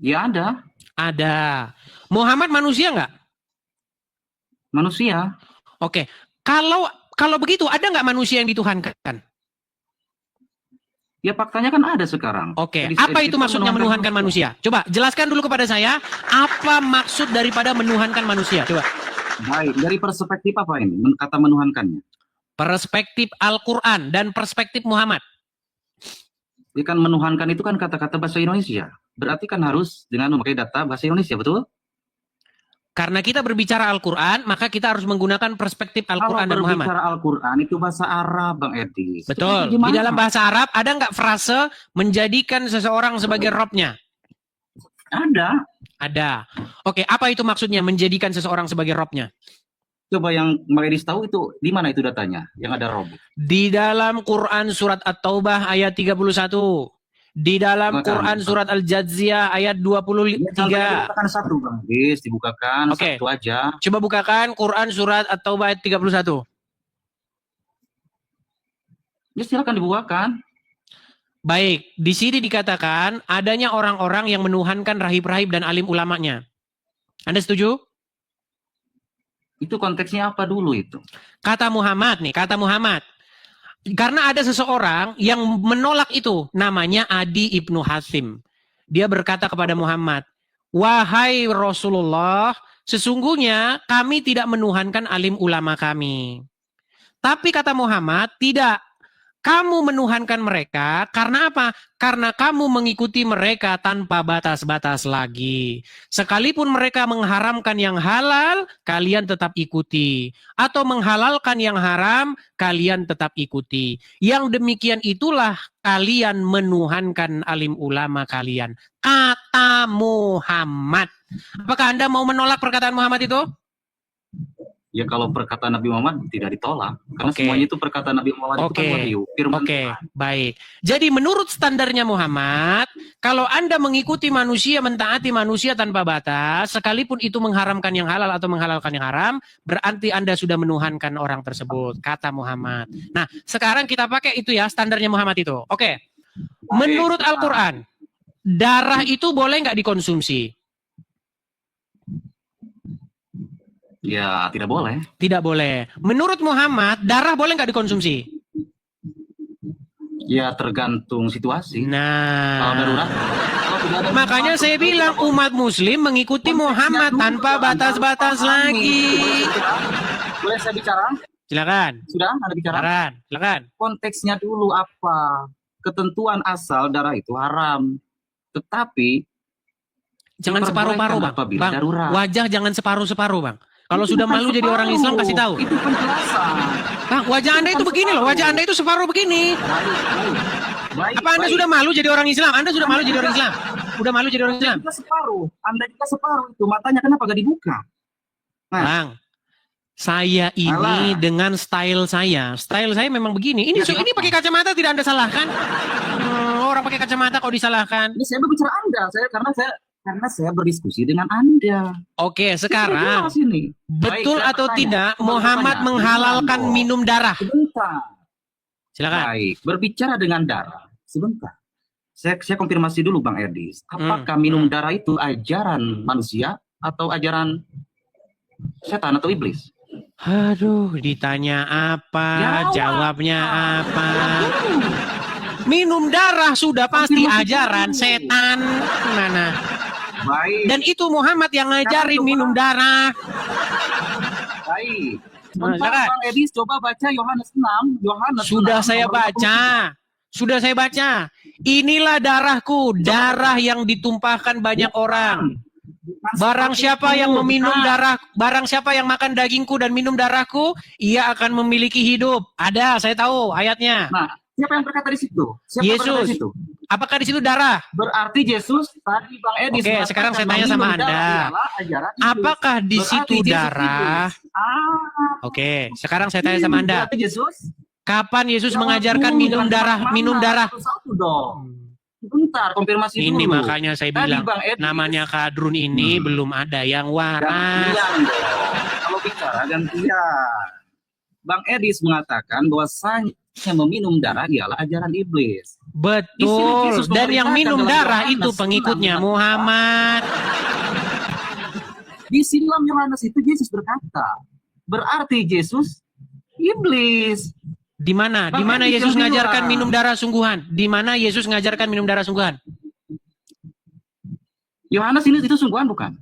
Ya ada. Ada. Muhammad manusia nggak? Manusia. Oke. Kalau begitu, ada nggak manusia yang dituhankan? Ya faktanya kan ada sekarang. Oke. Jadi, Apa itu maksudnya menuhankan manusia? Coba jelaskan dulu kepada saya, apa maksud daripada menuhankan manusia? Coba. Baik, dari perspektif apa ini? Kata menuhankannya. Perspektif Al-Quran dan perspektif Muhammad. Jadi kan menuhankan itu kan kata-kata bahasa Indonesia. Berarti kan harus dengan memakai data bahasa Indonesia, betul? Karena kita berbicara Al-Quran, maka kita harus menggunakan perspektif Al-Quran dan Kalau Muhammad. berbicara Al-Quran itu bahasa Arab, Bang Edi. Betul. Di dalam bahasa Arab ada nggak frase menjadikan seseorang sebagai Robnya? Ada. Ada. Oke, apa itu maksudnya menjadikan seseorang sebagai Robnya? Coba yang Bang Edi tahu itu di mana itu datanya yang ada Rob? Di dalam Quran surat At-Taubah ayat 31. Di dalam Quran surat Al-Jazziyah ayat 23. Bukakan satu, Bang Edi, dibukakan Oke. satu aja. Coba bukakan Quran surat At-Taubah ayat 31. Ya silakan dibukakan. Baik, di sini dikatakan adanya orang-orang yang menuhankan rahib-rahib dan alim ulamanya. Anda setuju? Itu konteksnya apa dulu itu? Kata Muhammad nih, kata Muhammad. Karena ada seseorang yang menolak itu, namanya Adi Ibnu Hatim. Dia berkata kepada Muhammad, "Wahai Rasulullah, sesungguhnya kami tidak menuhankan alim ulama kami." Tapi kata Muhammad, tidak. Kamu menuhankan mereka karena apa? Karena kamu mengikuti mereka tanpa batas-batas lagi. Sekalipun mereka mengharamkan yang halal, kalian tetap ikuti. Atau menghalalkan yang haram, kalian tetap ikuti. Yang demikian itulah kalian menuhankan alim ulama kalian. Kata Muhammad. Apakah Anda mau menolak perkataan Muhammad itu? Ya kalau perkataan Nabi Muhammad tidak ditolak. Karena Oke. semuanya itu perkataan Nabi Muhammad itu kan wahyu, firman Oke, Tuhan. baik. Jadi menurut standarnya Muhammad, kalau Anda mengikuti manusia, mentaati manusia tanpa batas, sekalipun itu mengharamkan yang halal atau menghalalkan yang haram, berarti Anda sudah menuhankan orang tersebut, kata Muhammad. Nah, sekarang kita pakai itu ya, standarnya Muhammad itu. Oke. Menurut Al-Quran, darah itu boleh nggak dikonsumsi? Ya tidak boleh. Tidak boleh. Menurut Muhammad, darah boleh nggak dikonsumsi? Ya tergantung situasi. Kalau Nah, darurat. Kalau tidak ada makanya saya bilang umat muslim mengikuti Muhammad tanpa batas-batas lagi. Boleh saya bicara? Silakan. Sudah Anda bicara? Silakan. Konteksnya dulu apa? Ketentuan asal darah itu haram. Tetapi Jangan separuh-paruh, Bang. apabila Bang, darurat. wajah jangan separuh-separuh, Bang. Kalau Itu sudah bukan malu jadi orang separuh. Islam kasih tahu. Itu penjelasan. Bang, wajah Anda itu begini loh, wajah Anda itu separuh begini. Baik, Apa Anda sudah malu jadi orang Islam? Anda sudah malu jadi orang Islam? Udah malu jadi orang Islam? Anda juga separuh. Anda juga separuh itu. Matanya kenapa gak dibuka? Bang, saya ini Alah. dengan style saya memang begini. Ini Ya, ini pakai kacamata tidak Anda salahkan? Orang pakai kacamata kok disalahkan? Ini saya berbicara Anda, karena saya berdiskusi dengan Anda. Oke, sekarang Jelas ini. Baik, betul saya atau bertanya. tidak Coba Muhammad bertanya. menghalalkan Sebentar. minum darah? Sebentar. Silakan. Baik, berbicara dengan darah. Sebentar. Saya konfirmasi dulu Bang Erdis. Apakah minum darah itu ajaran manusia atau ajaran setan atau iblis? Aduh, ditanya apa? Jawab. Jawabnya apa? Minum darah sudah pasti Konfirmasi ajaran dulu. setan. Mana? Baik. Dan itu Muhammad yang ngajarin Coba. minum darah. Baik. Nah, Sebentar, silakan. Bang Erdis coba baca Yohanes 6. Yohanes Sudah 6, saya nomor 23. baca. Sudah saya baca. Inilah darahku, darah yang ditumpahkan banyak orang. Bukan Barang seperti siapa itu, yang meminum bukan. darah, barang siapa yang makan dagingku dan minum darahku, ia akan memiliki hidup. Ada, saya tahu ayatnya. Nah, siapa yang berkata di situ? Siapa yang Yesus. berkata di situ? Apakah di situ darah? Berarti Yesus tadi Bang Edis. Oke, sekarang saya tanya sama Anda. Apakah di situ darah? Oke, sekarang saya tanya sama Anda. Berarti Yesus. Kapan Yesus Jangan mengajarkan dulu, minum jangan darah? kemana-mana. Minum darah. Satu-satu dong. Bentar, konfirmasi dulu. Ini makanya saya Tadi bilang Bang Edis. namanya kadrun ini belum ada yang waras. Gantian dong. Kalau bicara gantian. Bang Edis mengatakan bahwasanya meminum darah ialah ajaran iblis. Di sini Betul. Yesus Dan yang memerintahkan minum dalam darah Yohanes itu 6, pengikutnya Muhammad. Di dalam Yohanes itu Yesus berkata, berarti Yesus iblis. Di mana? Di mana Bang Edis Yesus yang ngajarkan bilang. minum darah sungguhan? Di mana Yesus ngajarkan minum darah sungguhan? Yohanes ini itu sungguhan bukan?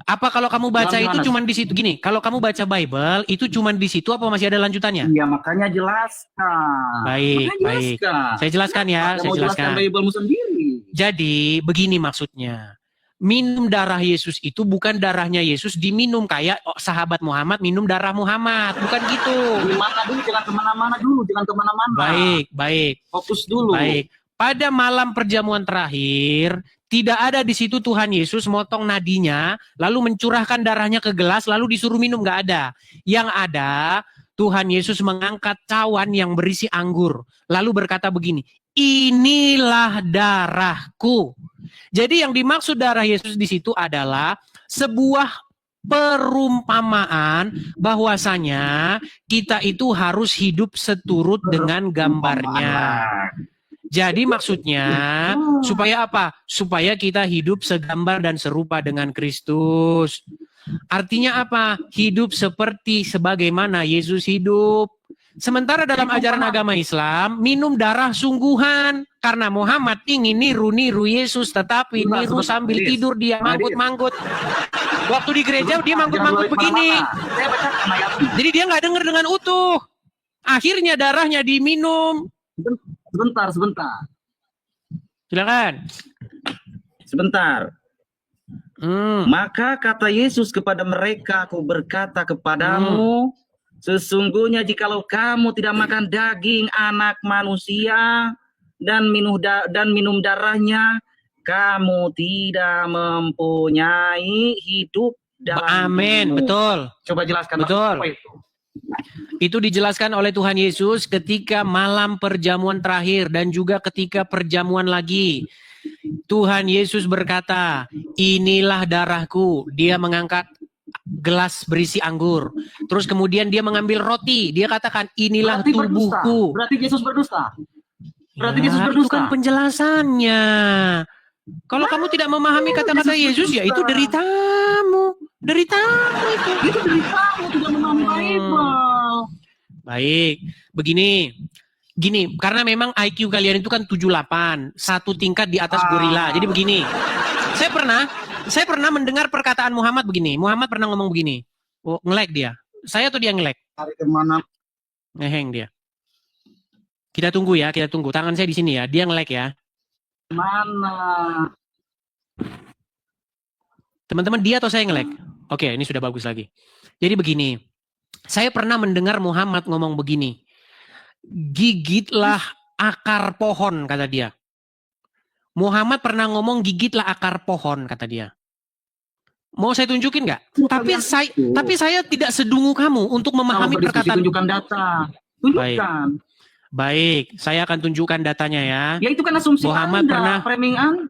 Apa kalau kamu baca Dalam itu Yohanes. cuman di situ gini? Kalau kamu baca Bible itu cuman di situ apa masih ada lanjutannya? Iya, makanya jelaskan. Baik, Makanya baik. jelaskan. Saya jelaskan ya, Kenapa saya mau jelaskan. Biblemu sendiri. Jadi begini maksudnya. minum darah Yesus itu bukan darahnya Yesus diminum kayak sahabat Muhammad minum darah Muhammad, bukan gitu. Di mana dulu, jangan kemana-mana dulu, jangan kemana-mana. Baik. Fokus dulu. Baik. Pada malam perjamuan terakhir, tidak ada di situ Tuhan Yesus motong nadinya, lalu mencurahkan darahnya ke gelas, lalu disuruh minum, nggak ada. Yang ada, Tuhan Yesus mengangkat cawan yang berisi anggur, lalu berkata begini, inilah darahku. Jadi yang dimaksud darah Yesus di situ adalah sebuah perumpamaan bahwasanya kita itu harus hidup seturut dengan gambarnya. Jadi maksudnya supaya apa? Supaya kita hidup segambar dan serupa dengan Kristus. Artinya apa? Hidup seperti sebagaimana Yesus hidup. Sementara dalam ajaran agama Islam, minum darah sungguhan. Karena Muhammad ingin niru Yesus, tetapi niru sambil tidur dia manggut-manggut. Waktu di gereja dia manggut-manggut begini. Jadi dia nggak dengar dengan utuh. Akhirnya darahnya diminum. Sebentar. Silakan. Sebentar. Maka kata Yesus kepada mereka, aku berkata kepadamu, sesungguhnya jikalau kamu tidak makan daging anak manusia dan minum darahnya, kamu tidak mempunyai hidup dalam Amin, dirimu. betul. Coba jelaskan. Betul. Apa itu? Itu dijelaskan oleh Tuhan Yesus ketika malam perjamuan terakhir dan juga ketika perjamuan lagi. Tuhan Yesus berkata, inilah darahku. Dia mengangkat gelas berisi anggur. Terus kemudian dia mengambil roti. Dia katakan, inilah Berarti tubuhku. Berarti Yesus berdusta. Itu kan penjelasannya. Kalau kamu tidak memahami kata-kata Yesus, ya itu deritamu. Deritamu itu. Itu deritamu, tidak memahami Bible. Baik, begini. Gini, karena memang IQ kalian itu kan 78, satu tingkat di atas gorila. Jadi begini. Saya pernah mendengar perkataan Muhammad begini. Muhammad pernah ngomong begini. Oh, nge-lag dia. Saya atau dia nge-lag? Hari kemana? Ngeheng dia. Kita tunggu ya, kita tunggu. Tangan saya di sini ya. Dia nge-lag ya. Mana? Teman-teman, dia atau saya nge-lag? Oke, ini sudah bagus lagi. Jadi begini. Saya pernah mendengar Muhammad ngomong begini. Gigitlah akar pohon, kata dia. Muhammad pernah ngomong gigitlah akar pohon, kata dia. Mau saya tunjukin nggak? Tapi saya tidak sedungu kamu untuk memahami perkataan. Tunjukkan data. Tunjukkan. Baik, saya akan tunjukkan datanya ya. Ya itu kan asumsi Muhammad Anda, pernah framing Anda.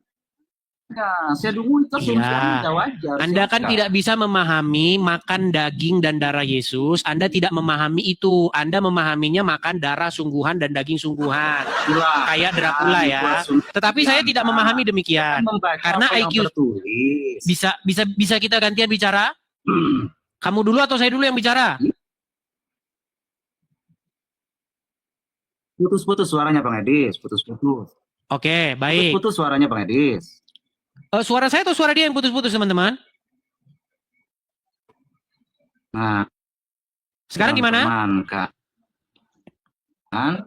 Saya dulu itu asumsi Ya. Anda, wajar. Anda kan tidak bisa memahami makan daging dan darah Yesus. Anda tidak memahami itu. Anda memahaminya makan darah sungguhan dan daging sungguhan. Kayak Dracula ya. Tetapi saya tidak memahami demikian. Karena IQ bisa kita gantian bicara? Kamu dulu atau saya dulu yang bicara? Putus-putus suaranya Bang Edis, putus-putus. Oke, baik. Putus suaranya Bang Edis. Suara saya atau suara dia yang putus-putus, teman-teman? Nah, Sekarang gimana? Kan?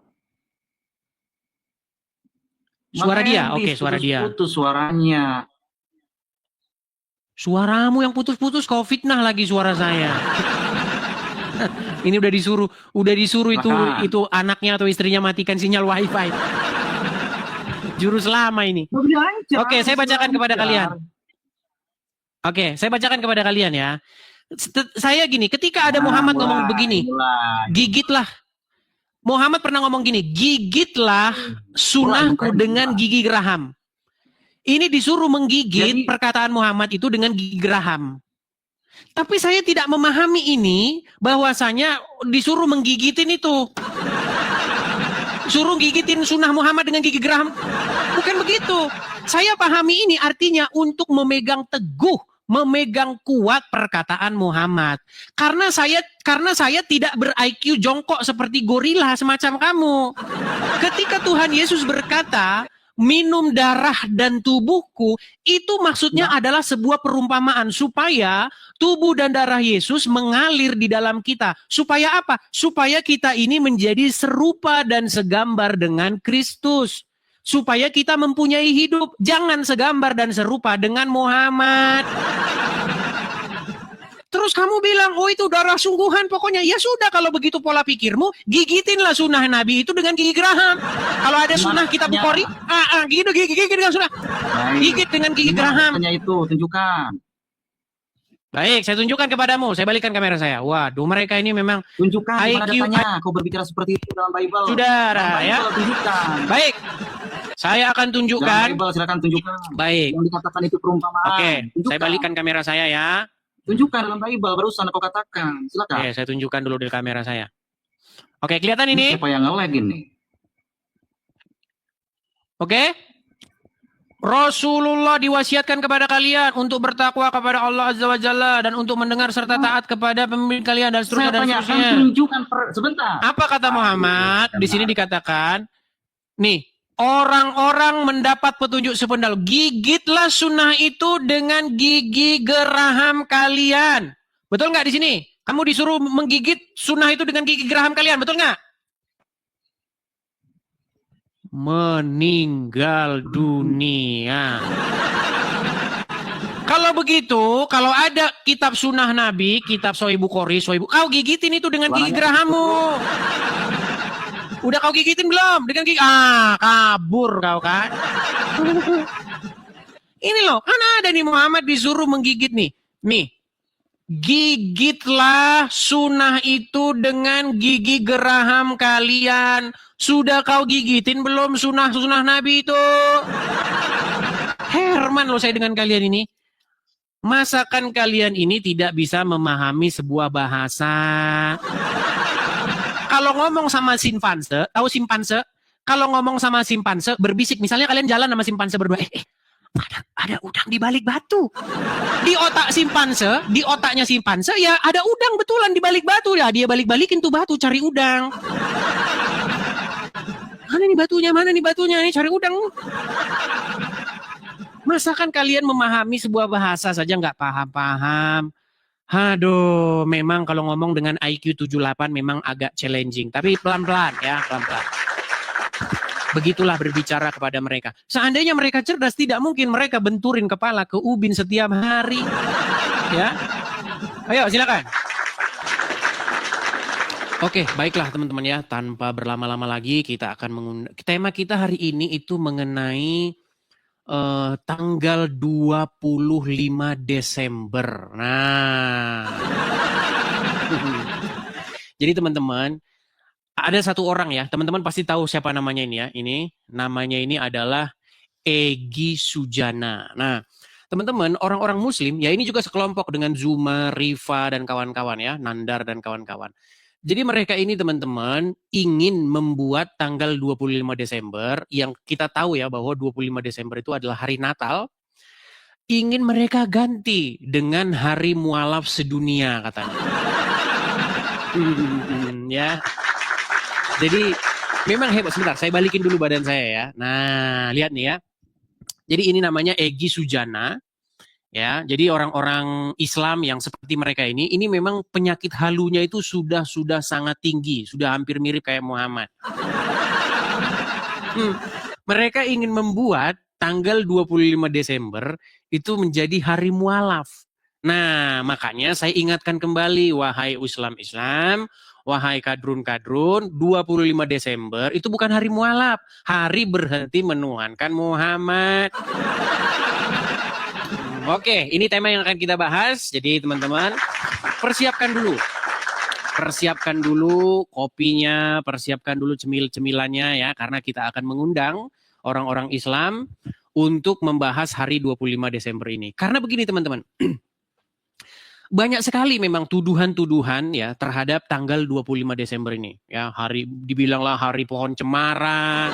Suara Bang dia, Edis, oke, suara dia. Putus suaranya. Suaramu yang putus-putus, kau fitnah lagi suara saya. Ini udah disuruh itu anaknya atau istrinya matikan sinyal wifi. Juru selama ini. Oke, saya bacakan kepada kalian. Oke, saya bacakan kepada kalian ya. Saya gini, ketika ada Muhammad ngomong begini, gigitlah. Muhammad pernah ngomong gini, gigitlah sunahku dengan gigi geraham. Ini disuruh menggigit perkataan Muhammad itu dengan gigi geraham. Tapi saya tidak memahami ini, bahwasanya disuruh menggigitin itu. Suruh gigitin sunnah Muhammad dengan gigi geraham. Bukan begitu. Saya pahami ini artinya untuk memegang teguh, memegang kuat perkataan Muhammad. Karena saya tidak ber-IQ jongkok seperti gorila semacam kamu. Ketika Tuhan Yesus berkata, minum darah dan tubuhku, itu maksudnya adalah sebuah perumpamaan supaya tubuh dan darah Yesus mengalir di dalam kita. Supaya apa? Supaya kita ini menjadi serupa dan segambar dengan Kristus. supaya kita mempunyai hidup. Jangan segambar dan serupa dengan Muhammad. Terus kamu bilang, oh itu darah sungguhan pokoknya. Ya sudah, kalau begitu pola pikirmu, gigitinlah sunnah Nabi itu dengan gigi geraham. Kalau ada sunnah kitab Bukhari, gitu, gigit dengan sunnah. Gigit dengan gigi geraham. Hanya itu, tunjukkan. Baik, saya tunjukkan kepadamu. Saya balikan kamera saya. Waduh, mereka ini memang Tunjukkan di mana IQ. datanya. Kau berbicara seperti itu dalam Bible. Saudara, Dalam ya. Bible, tunjukkan. Baik, saya akan Dalam tunjukkan. Bible, silakan tunjukkan. Baik, Yang dikatakan itu perumpamaan. oke. Tunjukkan. Saya balikan kamera saya ya. Tunjukkan dalam Bible, barusan kau katakan. Silakan. Oke, saya tunjukkan dulu di kamera saya. Oke, kelihatan ini? Siapa yang nge-lag ini? Oke? Rasulullah diwasiatkan kepada kalian untuk bertakwa kepada Allah Azza wa Jalla dan untuk mendengar serta taat kepada pemimpin kalian dan seterusnya Saya dan tanyakan, seterusnya. tunjukkan sebentar. Apa kata Muhammad? Di sini dikatakan, nih, orang-orang mendapat petunjuk sependal. Gigitlah sunnah itu dengan gigi geraham kalian. Betul nggak di sini? Kamu disuruh menggigit sunnah itu dengan gigi geraham kalian, betul nggak? Meninggal dunia. Kalau begitu, kalau ada kitab sunnah Nabi, kitab Sahih Bukhari, kau gigitin itu dengan gigi gerahammu. Udah kau gigitin belum? Dengan gigi, kabur kau kan? Ini loh, kan ada nih Muhammad disuruh menggigit nih. Nih, gigitlah sunnah itu dengan gigi geraham kalian. Sudah kau gigitin belum sunnah Nabi itu? Herman loh saya dengan kalian ini. Masakan kalian ini tidak bisa memahami sebuah bahasa. Kalau ngomong sama simpanse, tahu simpanse? Kalau ngomong sama simpanse berbisik, misalnya kalian jalan sama simpanse berdua, ada udang di balik batu. Di otak simpanse, di otaknya simpanse ya ada udang betulan di balik batu ya. Dia balik-balikin tuh batu cari udang. Mana nih batunya, nih cari udang. Masakan kalian memahami sebuah bahasa saja nggak paham-paham. Aduh, memang kalau ngomong dengan IQ 78 memang agak challenging. Tapi pelan-pelan ya, pelan-pelan. Begitulah berbicara kepada mereka. Seandainya mereka cerdas, tidak mungkin mereka benturin kepala ke ubin setiap hari. Ya, ayo silakan. Oke, baiklah teman-teman ya. Tanpa berlama-lama lagi, kita akan mengundang. Tema kita hari ini itu mengenai tanggal 25 Desember. Nah, jadi teman-teman, ada satu orang ya, teman-teman pasti tahu siapa namanya ini ya. Ini namanya ini adalah Egy Sujana. Nah, teman-teman, orang-orang Muslim ya ini juga sekelompok dengan Zuma, Rifa dan kawan-kawan ya, Nandar dan kawan-kawan. Jadi mereka ini teman-teman ingin membuat tanggal 25 Desember yang kita tahu ya bahwa 25 Desember itu adalah hari Natal. Ingin mereka ganti dengan hari mualaf sedunia katanya. Ya. Jadi memang hebat. Sebentar, saya balikin dulu badan saya ya. Nah, lihat nih ya. Jadi ini namanya Egy Sujana. Ya, jadi orang-orang Islam yang seperti mereka ini memang penyakit halunya itu sudah sangat tinggi, sudah hampir mirip kayak Muhammad. Mereka ingin membuat tanggal 25 Desember itu menjadi hari mualaf. Nah, makanya saya ingatkan kembali, wahai Islam, wahai kadrun-kadrun, 25 Desember itu bukan hari mualaf, hari berhenti menuhankan Muhammad. Oke, ini tema yang akan kita bahas. Jadi teman-teman, persiapkan dulu kopinya, persiapkan dulu cemil-cemilannya ya, karena kita akan mengundang orang-orang Islam untuk membahas hari 25 Desember ini. Karena begini teman-teman, banyak sekali memang tuduhan-tuduhan ya terhadap tanggal 25 Desember ini. Ya, dibilanglah hari pohon cemara,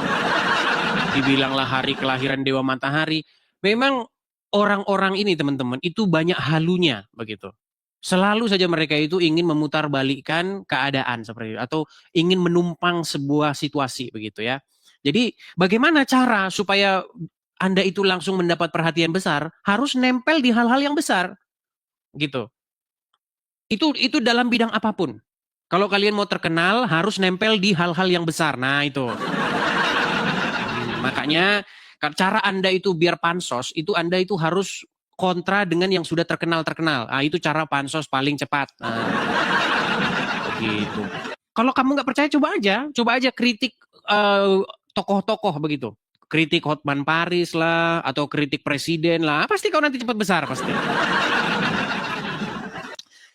dibilanglah hari kelahiran Dewa Matahari. Memang orang-orang ini teman-teman itu banyak halunya begitu. Selalu saja mereka itu ingin memutarbalikkan keadaan seperti itu atau ingin menumpang sebuah situasi begitu ya. Jadi bagaimana cara supaya Anda itu langsung mendapat perhatian besar? Harus nempel di hal-hal yang besar. Gitu. Itu dalam bidang apapun. Kalau kalian mau terkenal harus nempel di hal-hal yang besar. Nah, itu. Makanya cara Anda itu biar pansos, itu Anda itu harus kontra dengan yang sudah terkenal. Ah, itu cara pansos paling cepat. Nah, gitu. Kalau kamu nggak percaya, coba aja kritik tokoh-tokoh begitu. Kritik Hotman Paris lah, atau kritik presiden lah, pasti kau nanti cepat besar pasti.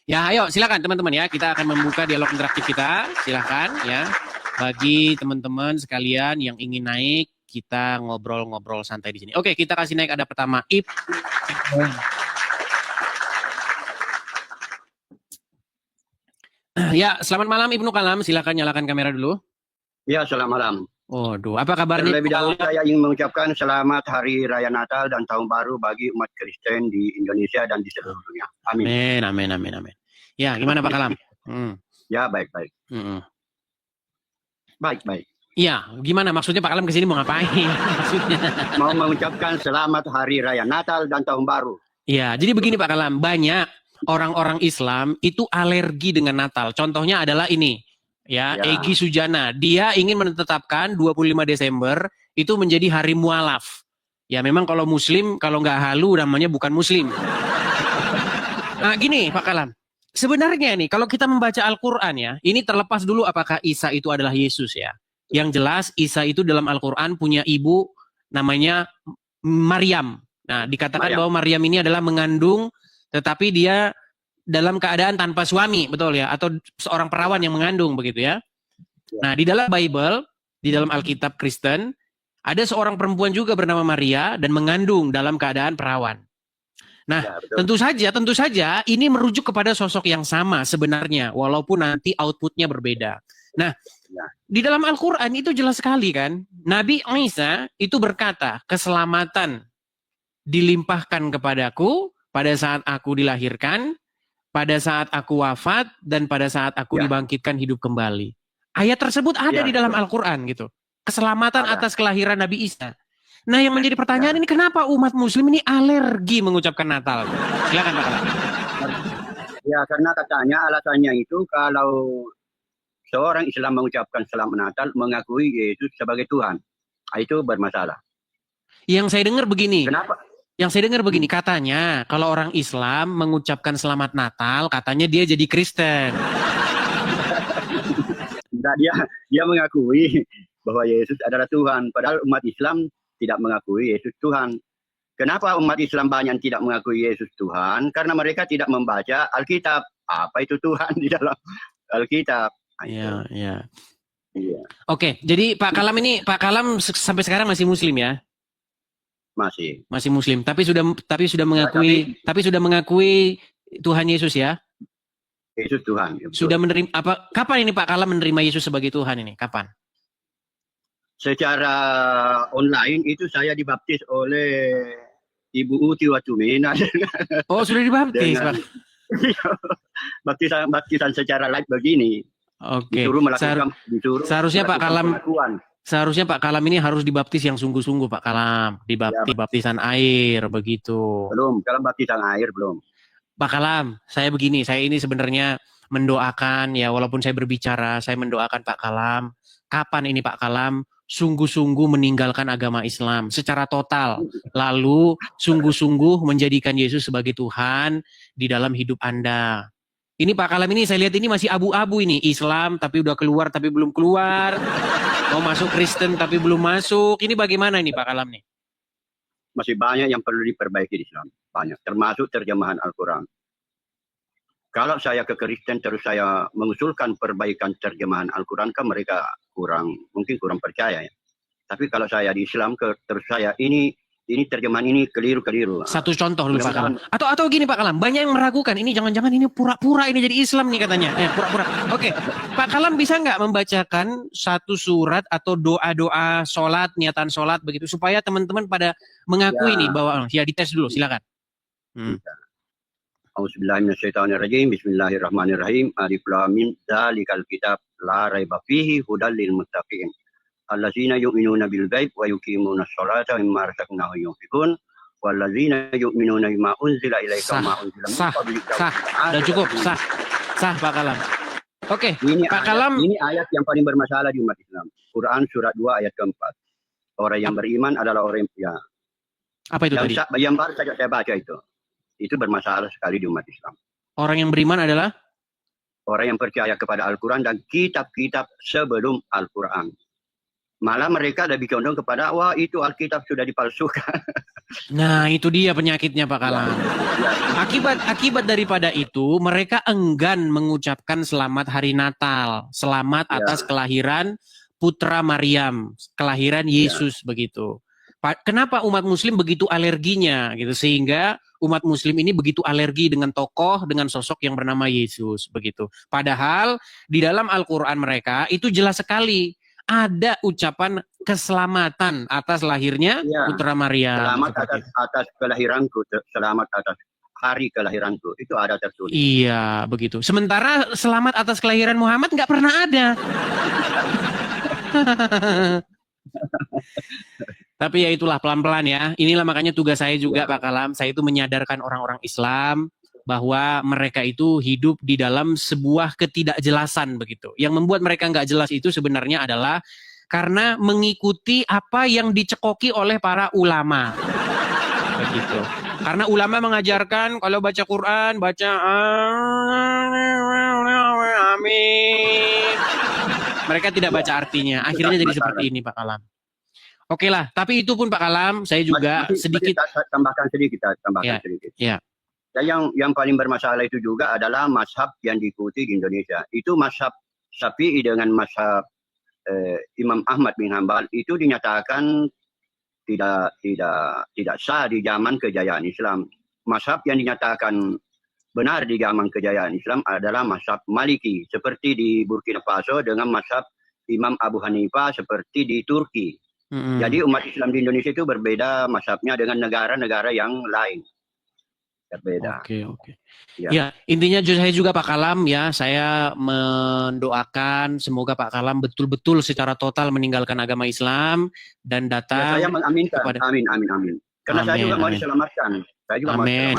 Ya, ayo silakan teman-teman ya, kita akan membuka dialog interaktif kita, silakan ya. Bagi teman-teman sekalian yang ingin naik, kita ngobrol-ngobrol santai di sini. Oke, kita kasih naik, ada pertama Ip. Ya, selamat malam Ibnu Kalam, silakan nyalakan kamera dulu. Ya, selamat malam. Waduh, apa kabarnya? Terlebih dahulu saya ingin mengucapkan selamat Hari Raya Natal dan Tahun Baru bagi umat Kristen di Indonesia dan di seluruh dunia. Amin. Amin. Ya, gimana Pak Kalam? Ya, baik. Baik. Iya, gimana maksudnya Pak Kalam kesini mau ngapain? Maksudnya? Mau mengucapkan selamat Hari Raya Natal dan Tahun Baru. Iya, jadi begini Pak Kalam, banyak orang-orang Islam itu alergi dengan Natal. Contohnya adalah ini, ya. Egy Sujana. Dia ingin menetapkan 25 Desember itu menjadi hari mualaf. Ya memang kalau Muslim, kalau nggak halu namanya bukan Muslim. Nah gini Pak Kalam, sebenarnya nih kalau kita membaca Al-Quran ya, ini terlepas dulu apakah Isa itu adalah Yesus ya. Yang jelas Isa itu dalam Al-Quran punya ibu namanya Maryam. Nah dikatakan bahwa Maryam ini adalah mengandung, tetapi dia dalam keadaan tanpa suami, betul ya? Atau seorang perawan yang mengandung begitu ya. Nah di dalam Bible, di dalam Alkitab Kristen, ada seorang perempuan juga bernama Maria dan mengandung dalam keadaan perawan. Nah, tentu saja ini merujuk kepada sosok yang sama sebenarnya, walaupun nanti outputnya berbeda. Nah, di dalam Al-Quran itu jelas sekali kan, Nabi Isa itu berkata, keselamatan dilimpahkan kepadaku pada saat aku dilahirkan, pada saat aku wafat, dan pada saat aku dibangkitkan hidup kembali. Ayat tersebut ada di dalam Al-Quran gitu. Keselamatan atas kelahiran Nabi Isa. Nah yang menjadi pertanyaan ini kenapa umat muslim ini alergi mengucapkan Natal? Silakan Pak. Ya karena katanya alasannya itu kalau seorang Islam mengucapkan selamat Natal mengakui Yesus sebagai Tuhan, itu bermasalah. Yang saya dengar begini. Kenapa? Yang saya dengar begini, katanya kalau orang Islam mengucapkan selamat Natal, katanya dia jadi Kristen. Nah, dia mengakui bahwa Yesus adalah Tuhan, padahal umat Islam tidak mengakui Yesus Tuhan. Kenapa umat Islam banyak tidak mengakui Yesus Tuhan? Karena mereka tidak membaca Alkitab. Apa itu Tuhan di dalam Alkitab? Iya. Oke, jadi Pak Kalam sampai sekarang masih Muslim ya? Masih Muslim, tapi sudah mengakui Tuhan Yesus ya? Yesus Tuhan. Ya, sudah menerima apa? Kapan ini Pak Kalam menerima Yesus sebagai Tuhan ini? Kapan? Secara online itu saya dibaptis oleh Ibu Uti Watumina. Oh sudah dibaptis Pak? Baptisan secara live begini. Oke. Disuruh melakukan, seharusnya Pak Kalam. Seharusnya Pak Kalam ini harus dibaptis yang sungguh-sungguh Pak Kalam. Baptisan air begitu. Belum, kalau baptisan air belum. Pak Kalam, saya begini, saya ini sebenarnya mendoakan ya, walaupun saya berbicara, saya mendoakan Pak Kalam. Kapan ini Pak Kalam sungguh-sungguh meninggalkan agama Islam secara total, lalu sungguh-sungguh menjadikan Yesus sebagai Tuhan di dalam hidup Anda. Ini Pak Kalam ini saya lihat ini masih abu-abu ini, Islam tapi udah keluar tapi belum keluar, mau masuk Kristen tapi belum masuk. Ini bagaimana ini Pak Kalam nih? Masih banyak yang perlu diperbaiki di Islam, banyak, termasuk terjemahan Al-Quran. Kalau saya ke Kristen terus saya mengusulkan perbaikan terjemahan Al-Quran, kan mereka mungkin kurang percaya ya. Tapi kalau saya di Islam terus saya ini terjemahan ini keliru. Satu contoh dulu Pak Kalam. Atau gini Pak Kalam, banyak yang meragukan ini jangan-jangan ini pura-pura ini jadi Islam nih katanya. Pura-pura. Oke, Pak Kalam bisa nggak membacakan satu surat atau doa-doa sholat, niatan sholat begitu supaya teman-teman pada mengakui nih bahwa ya dites dulu silakan. Auzubillahiminasyaitonirrajim. Bismillahirrahmanirrahim. Alif lam mim. Dzalikal kitab la raiba fihi hudal lil muttaqin. Allazina yu'minuna bil ghaib wa yuqimuna sholata mimma razaqnahum yunfiqun. Wallazina yu'minuna bima unzila ilaika wa ma unzila min qablika. Sudah cukup, sah Pak Kalam. Oke, Pak Kalam. Ini ayat yang paling bermasalah di umat Islam. Quran surat 2 ayat keempat. Orang yang beriman adalah orang yang Apa itu tadi? yang baru saja saya baca itu. Itu bermasalah sekali di umat Islam. Orang yang beriman adalah Orang yang percaya kepada Al-Quran dan kitab-kitab sebelum Al-Quran. Malah mereka lebih condong kepada, wah itu Alkitab sudah dipalsukan. Nah, itu dia penyakitnya Pak Kalam. Akibat daripada itu, mereka enggan mengucapkan selamat hari Natal, selamat atas kelahiran putra Maryam, kelahiran Yesus begitu. Kenapa umat muslim begitu alerginya gitu, sehingga umat muslim ini begitu alergi dengan tokoh, dengan sosok yang bernama Yesus begitu. Padahal di dalam Al-Qur'an mereka itu jelas sekali ada ucapan keselamatan atas lahirnya putra Maryam. Selamat atas kelahiranku, selamat atas hari kelahiranku. Itu ada tertulis. Iya, begitu. Sementara selamat atas kelahiran Muhammad nggak pernah ada. Tapi ya itulah, pelan-pelan ya. Inilah makanya tugas saya juga Pak Kalam. Saya itu menyadarkan orang-orang Islam bahwa mereka itu hidup di dalam sebuah ketidakjelasan begitu. Yang membuat mereka nggak jelas itu sebenarnya adalah karena mengikuti apa yang dicekoki oleh para ulama. Begitu. Karena ulama mengajarkan kalau baca Quran, baca amin. Mereka tidak baca artinya. Akhirnya jadi seperti ini Pak Kalam. Oke lah, tapi itu pun Pak Kalam, saya juga sedikit tambahkan sedikit. Ya. Dan yang paling bermasalah itu juga adalah mazhab yang diikuti di Indonesia. Itu mazhab Syafi'i dengan mazhab Imam Ahmad bin Hanbal itu dinyatakan tidak sah di zaman kejayaan Islam. Mazhab yang dinyatakan benar di zaman kejayaan Islam adalah mazhab Maliki, seperti di Burkina Faso, dengan mazhab Imam Abu Hanifah seperti di Turki. Jadi umat Islam di Indonesia itu berbeda mazhabnya dengan negara-negara yang lain. Berbeda. Oke. Ya, intinya saya juga Pak Kalam ya, saya mendoakan semoga Pak Kalam betul-betul secara total meninggalkan agama Islam dan datang. Saya mengaminkan. Amin. Karena saya juga mau diselamatkan. Amin.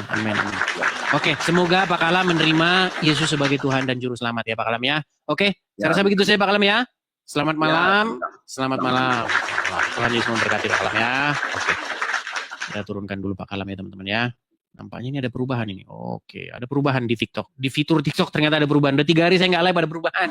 Oke, semoga Pak Kalam menerima Yesus sebagai Tuhan dan Juru Selamat ya Pak Kalam ya. Oke, saya rasa begitu saya Pak Kalam ya. Selamat malam. Selamat malam. Tuhan Yesus memberkati Pak Kalam ya. Oke. Kita turunkan dulu Pak Kalam ya teman-teman ya. Nampaknya ini ada perubahan ini. Oke, ada perubahan di TikTok. Di fitur TikTok ternyata ada perubahan. Udah 3 hari saya nggak live, ada perubahan.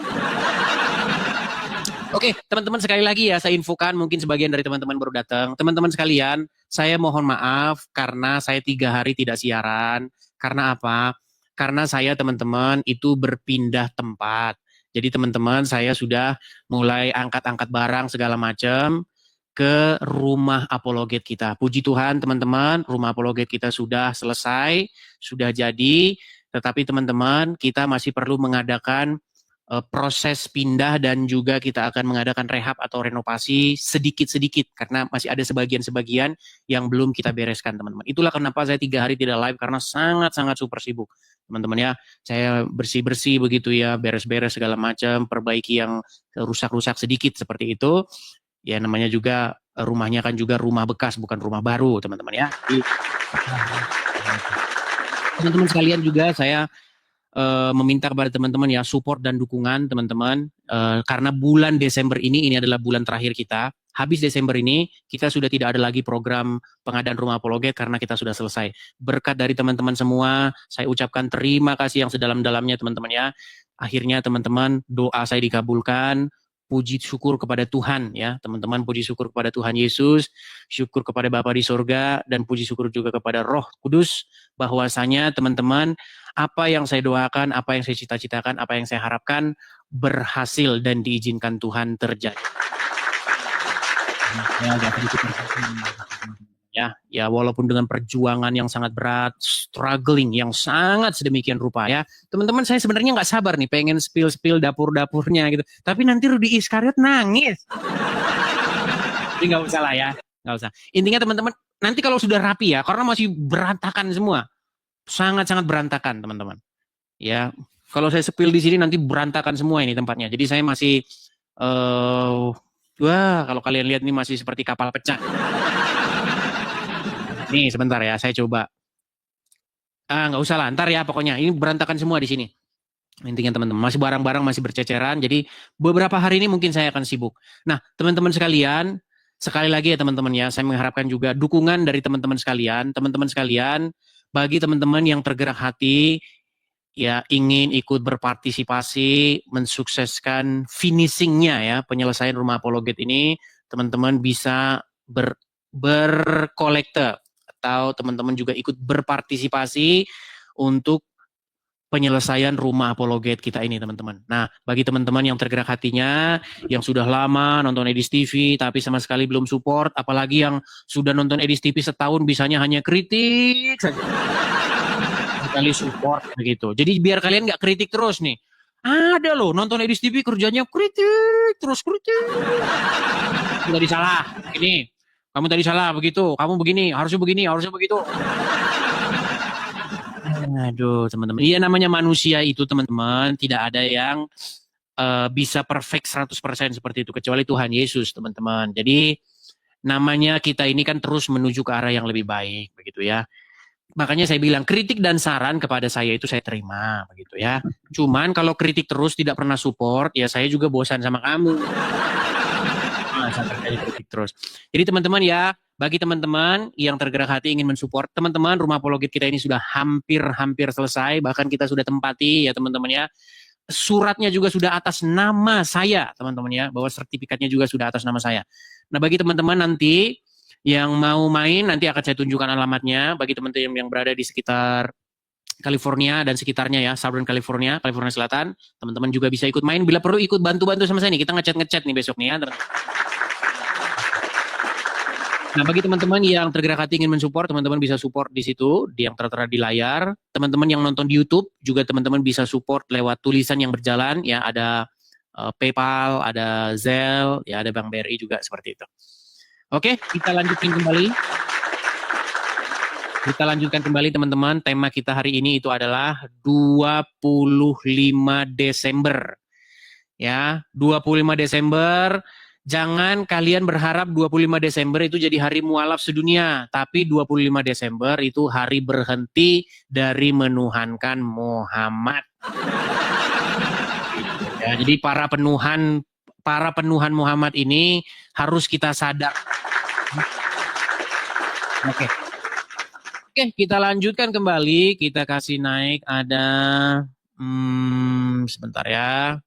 Oke, teman-teman sekali lagi ya, saya infokan, mungkin sebagian dari teman-teman baru datang. Teman-teman sekalian, saya mohon maaf karena saya 3 hari tidak siaran. Karena apa? Karena saya teman-teman itu berpindah tempat. Jadi teman-teman saya sudah mulai angkat-angkat barang segala macam ke rumah apologet kita. Puji Tuhan teman-teman, rumah apologet kita sudah selesai, sudah jadi. Tetapi teman-teman, kita masih perlu mengadakan proses pindah dan juga kita akan mengadakan rehab atau renovasi sedikit-sedikit karena masih ada sebagian-sebagian yang belum kita bereskan teman-teman. Itulah kenapa saya 3 hari tidak live karena sangat-sangat super sibuk teman-teman ya. Saya bersih-bersih begitu ya, beres-beres segala macam, perbaiki yang rusak-rusak sedikit seperti itu. Ya namanya juga rumahnya kan juga rumah bekas bukan rumah baru teman-teman ya. Teman-teman sekalian juga saya meminta kepada teman-teman ya support dan dukungan teman-teman karena bulan Desember ini adalah bulan terakhir kita. Habis Desember ini kita sudah tidak ada lagi program pengadaan rumah apologet karena kita sudah selesai. Berkat dari teman-teman semua, saya ucapkan terima kasih yang sedalam-dalamnya teman-teman ya. Akhirnya teman-teman doa saya dikabulkan. Puji syukur kepada Tuhan ya teman-teman, puji syukur kepada Tuhan Yesus, syukur kepada Bapa di sorga, dan puji syukur juga kepada Roh Kudus bahwasanya teman-teman apa yang saya doakan, apa yang saya cita-citakan, apa yang saya harapkan berhasil dan diizinkan Tuhan terjadi. Ya walaupun dengan perjuangan yang sangat berat, struggling yang sangat sedemikian rupa ya. Teman-teman saya sebenarnya nggak sabar nih pengen spill dapur-dapurnya gitu. Tapi nanti Rudy Iskariot nangis. Jadi nggak usah lah ya, nggak usah. Intinya teman-teman nanti kalau sudah rapi ya, karena masih berantakan semua. Sangat-sangat berantakan teman-teman. Ya, kalau saya spill di sini nanti berantakan semua ini tempatnya. Jadi saya masih wah, kalau kalian lihat ini masih seperti kapal pecah. Nih sebentar ya, saya coba. Nggak usah lah, ntar ya pokoknya. Ini berantakan semua di sini. Intinya teman-teman, masih barang-barang masih berceceran. Jadi beberapa hari ini mungkin saya akan sibuk. Nah, teman-teman sekalian, sekali lagi ya teman-teman ya, saya mengharapkan juga dukungan dari teman-teman sekalian. Teman-teman sekalian, bagi teman-teman yang tergerak hati, ya ingin ikut berpartisipasi, mensukseskan finishingnya ya, penyelesaian rumah apologet ini, teman-teman bisa berkolekte atau teman-teman juga ikut berpartisipasi untuk penyelesaian rumah apologet kita ini teman-teman. Nah, bagi teman-teman yang tergerak hatinya, yang sudah lama nonton Edis TV tapi sama sekali belum support, apalagi yang sudah nonton Edis TV setahun bisanya hanya kritik saja. Sekali support begitu. Jadi biar kalian nggak kritik terus nih. Ada loh nonton Edis TV kerjanya kritik, terus kritik. Kamu tadi salah, ini. Kamu tadi salah begitu, kamu begini, harusnya begitu. Aduh teman-teman, iya namanya manusia itu teman-teman, tidak ada yang bisa perfect 100% seperti itu, kecuali Tuhan Yesus teman-teman. Jadi namanya kita ini kan terus menuju ke arah yang lebih baik, begitu ya. Makanya saya bilang kritik dan saran kepada saya itu saya terima, begitu ya. Cuman kalau kritik terus tidak pernah support, ya saya juga bosan sama kamu. Sampai kali kritik terus. Jadi teman-teman ya, bagi teman-teman yang tergerak hati ingin mensupport, teman-teman rumah apologet kita ini sudah hampir selesai, bahkan kita sudah tempati ya teman-teman ya. Suratnya juga sudah atas nama saya teman-teman ya, bahwa sertifikatnya juga sudah atas nama saya. Nah bagi teman-teman nanti yang mau main, nanti akan saya tunjukkan alamatnya. Bagi teman-teman yang berada di sekitar California dan sekitarnya ya, Southern California, California Selatan, teman-teman juga bisa ikut main. Bila perlu ikut bantu-bantu sama saya nih, kita ngechat nih besok nih ya. Nah, bagi teman-teman yang tergerak hati ingin mensupport, teman-teman bisa support di situ, di yang tertera di layar. Teman-teman yang nonton di YouTube juga teman-teman bisa support lewat tulisan yang berjalan, ya ada PayPal, ada Zelle, ya ada Bank BRI juga seperti itu. Oke, kita lanjutkan kembali. Kita lanjutkan kembali teman-teman. Tema kita hari ini itu adalah 25 Desember. Ya, 25 Desember. Jangan kalian berharap 25 Desember itu jadi hari mualaf sedunia, tapi 25 Desember itu hari berhenti dari menuhankan Muhammad. Ya, jadi para penuhan Muhammad ini harus kita sadar. Oke, kita lanjutkan kembali. Kita kasih naik ada sebentar ya.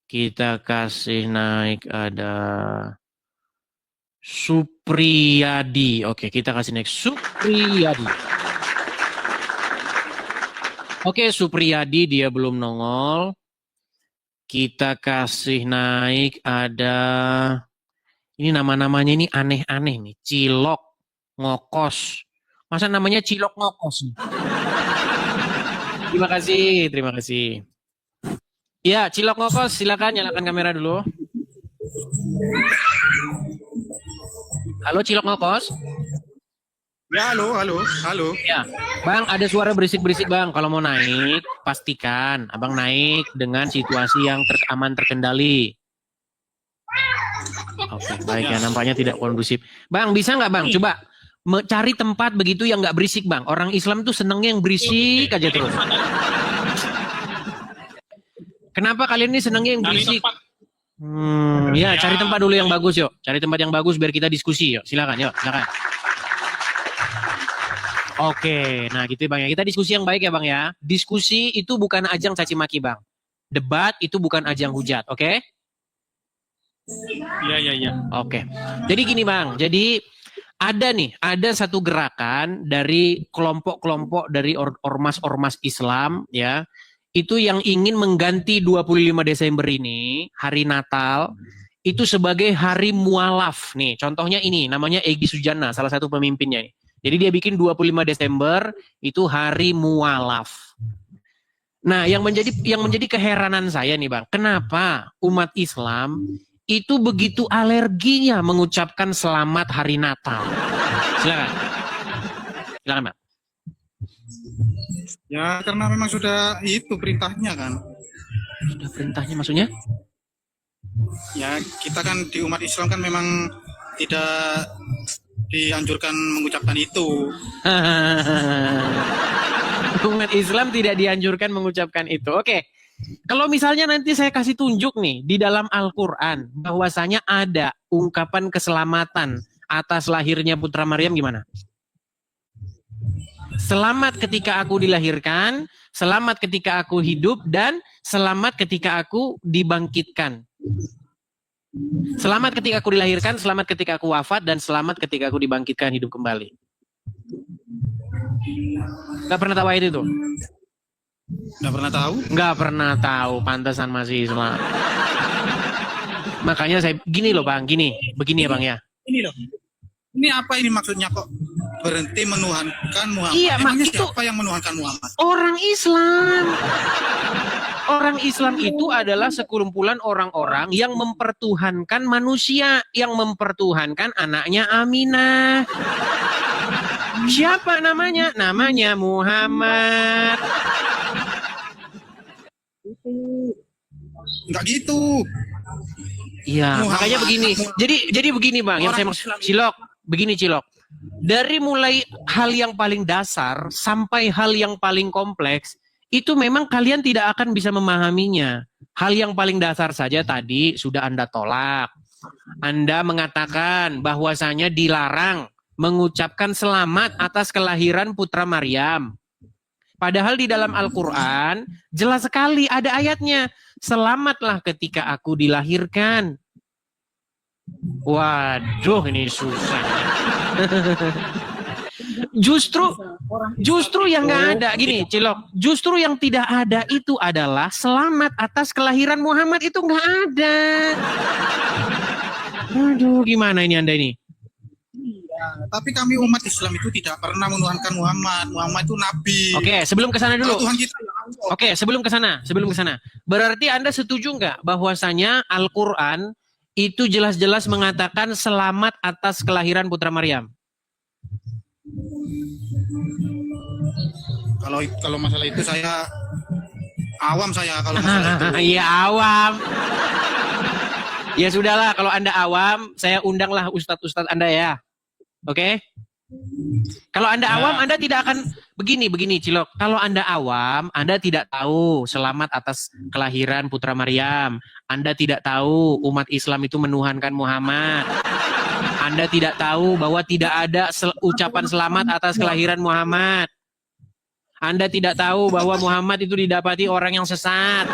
Kita kasih naik ada Supriyadi. Oke, kita kasih naik Supriyadi. Oke, Supriyadi dia belum nongol. Kita kasih naik ada, ini nama-namanya ini aneh-aneh nih. Cilok Ngokos. Masa namanya Cilok Ngokos nih? Terima kasih. Ya, Cilok Ngokos, silakan nyalakan kamera dulu. Halo Cilok Ngokos. Ya, halo. Ya, Bang, ada suara berisik-berisik Bang. Kalau mau naik, pastikan Abang naik dengan situasi yang aman terkendali. Oke, baik ya, nampaknya tidak kondusif. Bang, bisa nggak Bang? Coba cari tempat begitu yang nggak berisik Bang. Orang Islam tuh senengnya yang berisik aja terus. Kenapa kalian ini senengnya yang berisik? Ya, cari tempat dulu yang bagus yuk. Cari tempat yang bagus biar kita diskusi yuk. Silakan. Oke, nah gitu Bang ya. Kita diskusi yang baik ya Bang ya. Diskusi itu bukan ajang caci maki Bang. Debat itu bukan ajang hujat, oke? Iya. Oke. Jadi gini Bang, jadi ada satu gerakan dari kelompok-kelompok dari ormas-ormas Islam ya. Itu yang ingin mengganti 25 Desember ini, hari Natal, itu sebagai hari mualaf. Nih, contohnya ini, namanya Egy Sujana, salah satu pemimpinnya. Jadi dia bikin 25 Desember itu hari mualaf. Nah, yang menjadi keheranan saya nih Bang, kenapa umat Islam itu begitu alerginya mengucapkan selamat hari Natal? Silakan Bang. Ya, karena memang sudah itu perintahnya kan. Sudah perintahnya maksudnya? Ya, kita kan di umat Islam kan memang tidak dianjurkan mengucapkan itu. Umat Islam tidak dianjurkan mengucapkan itu. Oke, Kalau misalnya nanti saya kasih tunjuk nih di dalam Al-Quran bahwasanya ada ungkapan keselamatan atas lahirnya Putra Maryam, gimana? Selamat ketika aku dilahirkan, selamat ketika aku hidup, dan selamat ketika aku dibangkitkan. Selamat ketika aku dilahirkan, selamat ketika aku wafat, dan selamat ketika aku dibangkitkan hidup kembali. Gak pernah tahu ayat itu? Nggak pernah tahu. Nggak pernah tahu, pantesan masih Islam. Makanya saya gini loh Bang, begini ya Bang ya. Ini loh. Ini apa ini maksudnya kok berhenti menuhankan Muhammad? Iya, Emang maksud siapa yang menuhankan Muhammad? Orang Islam. Orang Islam itu adalah sekumpulan orang-orang yang mempertuhankan manusia, yang mempertuhankan anaknya Aminah. Siapa namanya? Namanya Muhammad. Enggak gitu. Iya, Muhammad. makanya begini. Jadi begini Bang, yang saya maksud Cilok, begini Cilok. Dari mulai hal yang paling dasar sampai hal yang paling kompleks, itu memang kalian tidak akan bisa memahaminya. Hal yang paling dasar saja tadi sudah Anda tolak. Anda mengatakan bahwasanya dilarang mengucapkan selamat atas kelahiran Putra Maryam. Padahal di dalam Al-Quran jelas sekali ada ayatnya. Selamatlah ketika aku dilahirkan. Waduh, ini susah. Justru yang nggak ada, gini Cilok. Justru yang tidak ada itu adalah selamat atas kelahiran Muhammad, itu nggak ada. Aduh, gimana ini Anda ini? Tapi kami umat Islam itu tidak pernah menuhankan Muhammad. Muhammad itu nabi. Oke, sebelum ke sana dulu. Tuhan kita ya Allah. Oke, sebelum ke sana. Berarti Anda setuju nggak bahwasanya Al-Quran itu jelas-jelas mengatakan selamat atas kelahiran Putra Maryam? Kalau masalah itu saya awam kalau masalah itu. Iya awam. Ya sudahlah, kalau Anda awam, saya undanglah ustadz-ustadz Anda ya. Oke? Kalau Anda awam, Anda tidak akan begini Cilok. Kalau Anda awam, Anda tidak tahu selamat atas kelahiran Putra Maryam. Anda tidak tahu umat Islam itu menuhankan Muhammad. Anda tidak tahu bahwa tidak ada ucapan selamat atas kelahiran Muhammad. Anda tidak tahu bahwa Muhammad itu didapati orang yang sesat.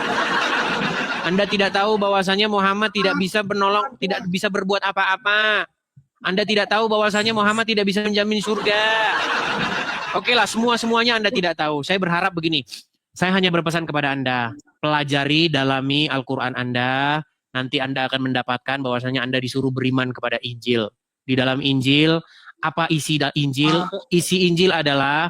Anda tidak tahu bahwasanya Muhammad tidak bisa menolong, tidak bisa berbuat apa-apa. Anda tidak tahu bahwasanya Muhammad tidak bisa menjamin surga. Oke lah, semuanya Anda tidak tahu. Saya berharap begini. Saya hanya berpesan kepada Anda, pelajari, dalami Al-Quran Anda. Nanti Anda akan mendapatkan bahwasanya Anda disuruh beriman kepada Injil. Di dalam Injil, apa isi Injil? Isi Injil adalah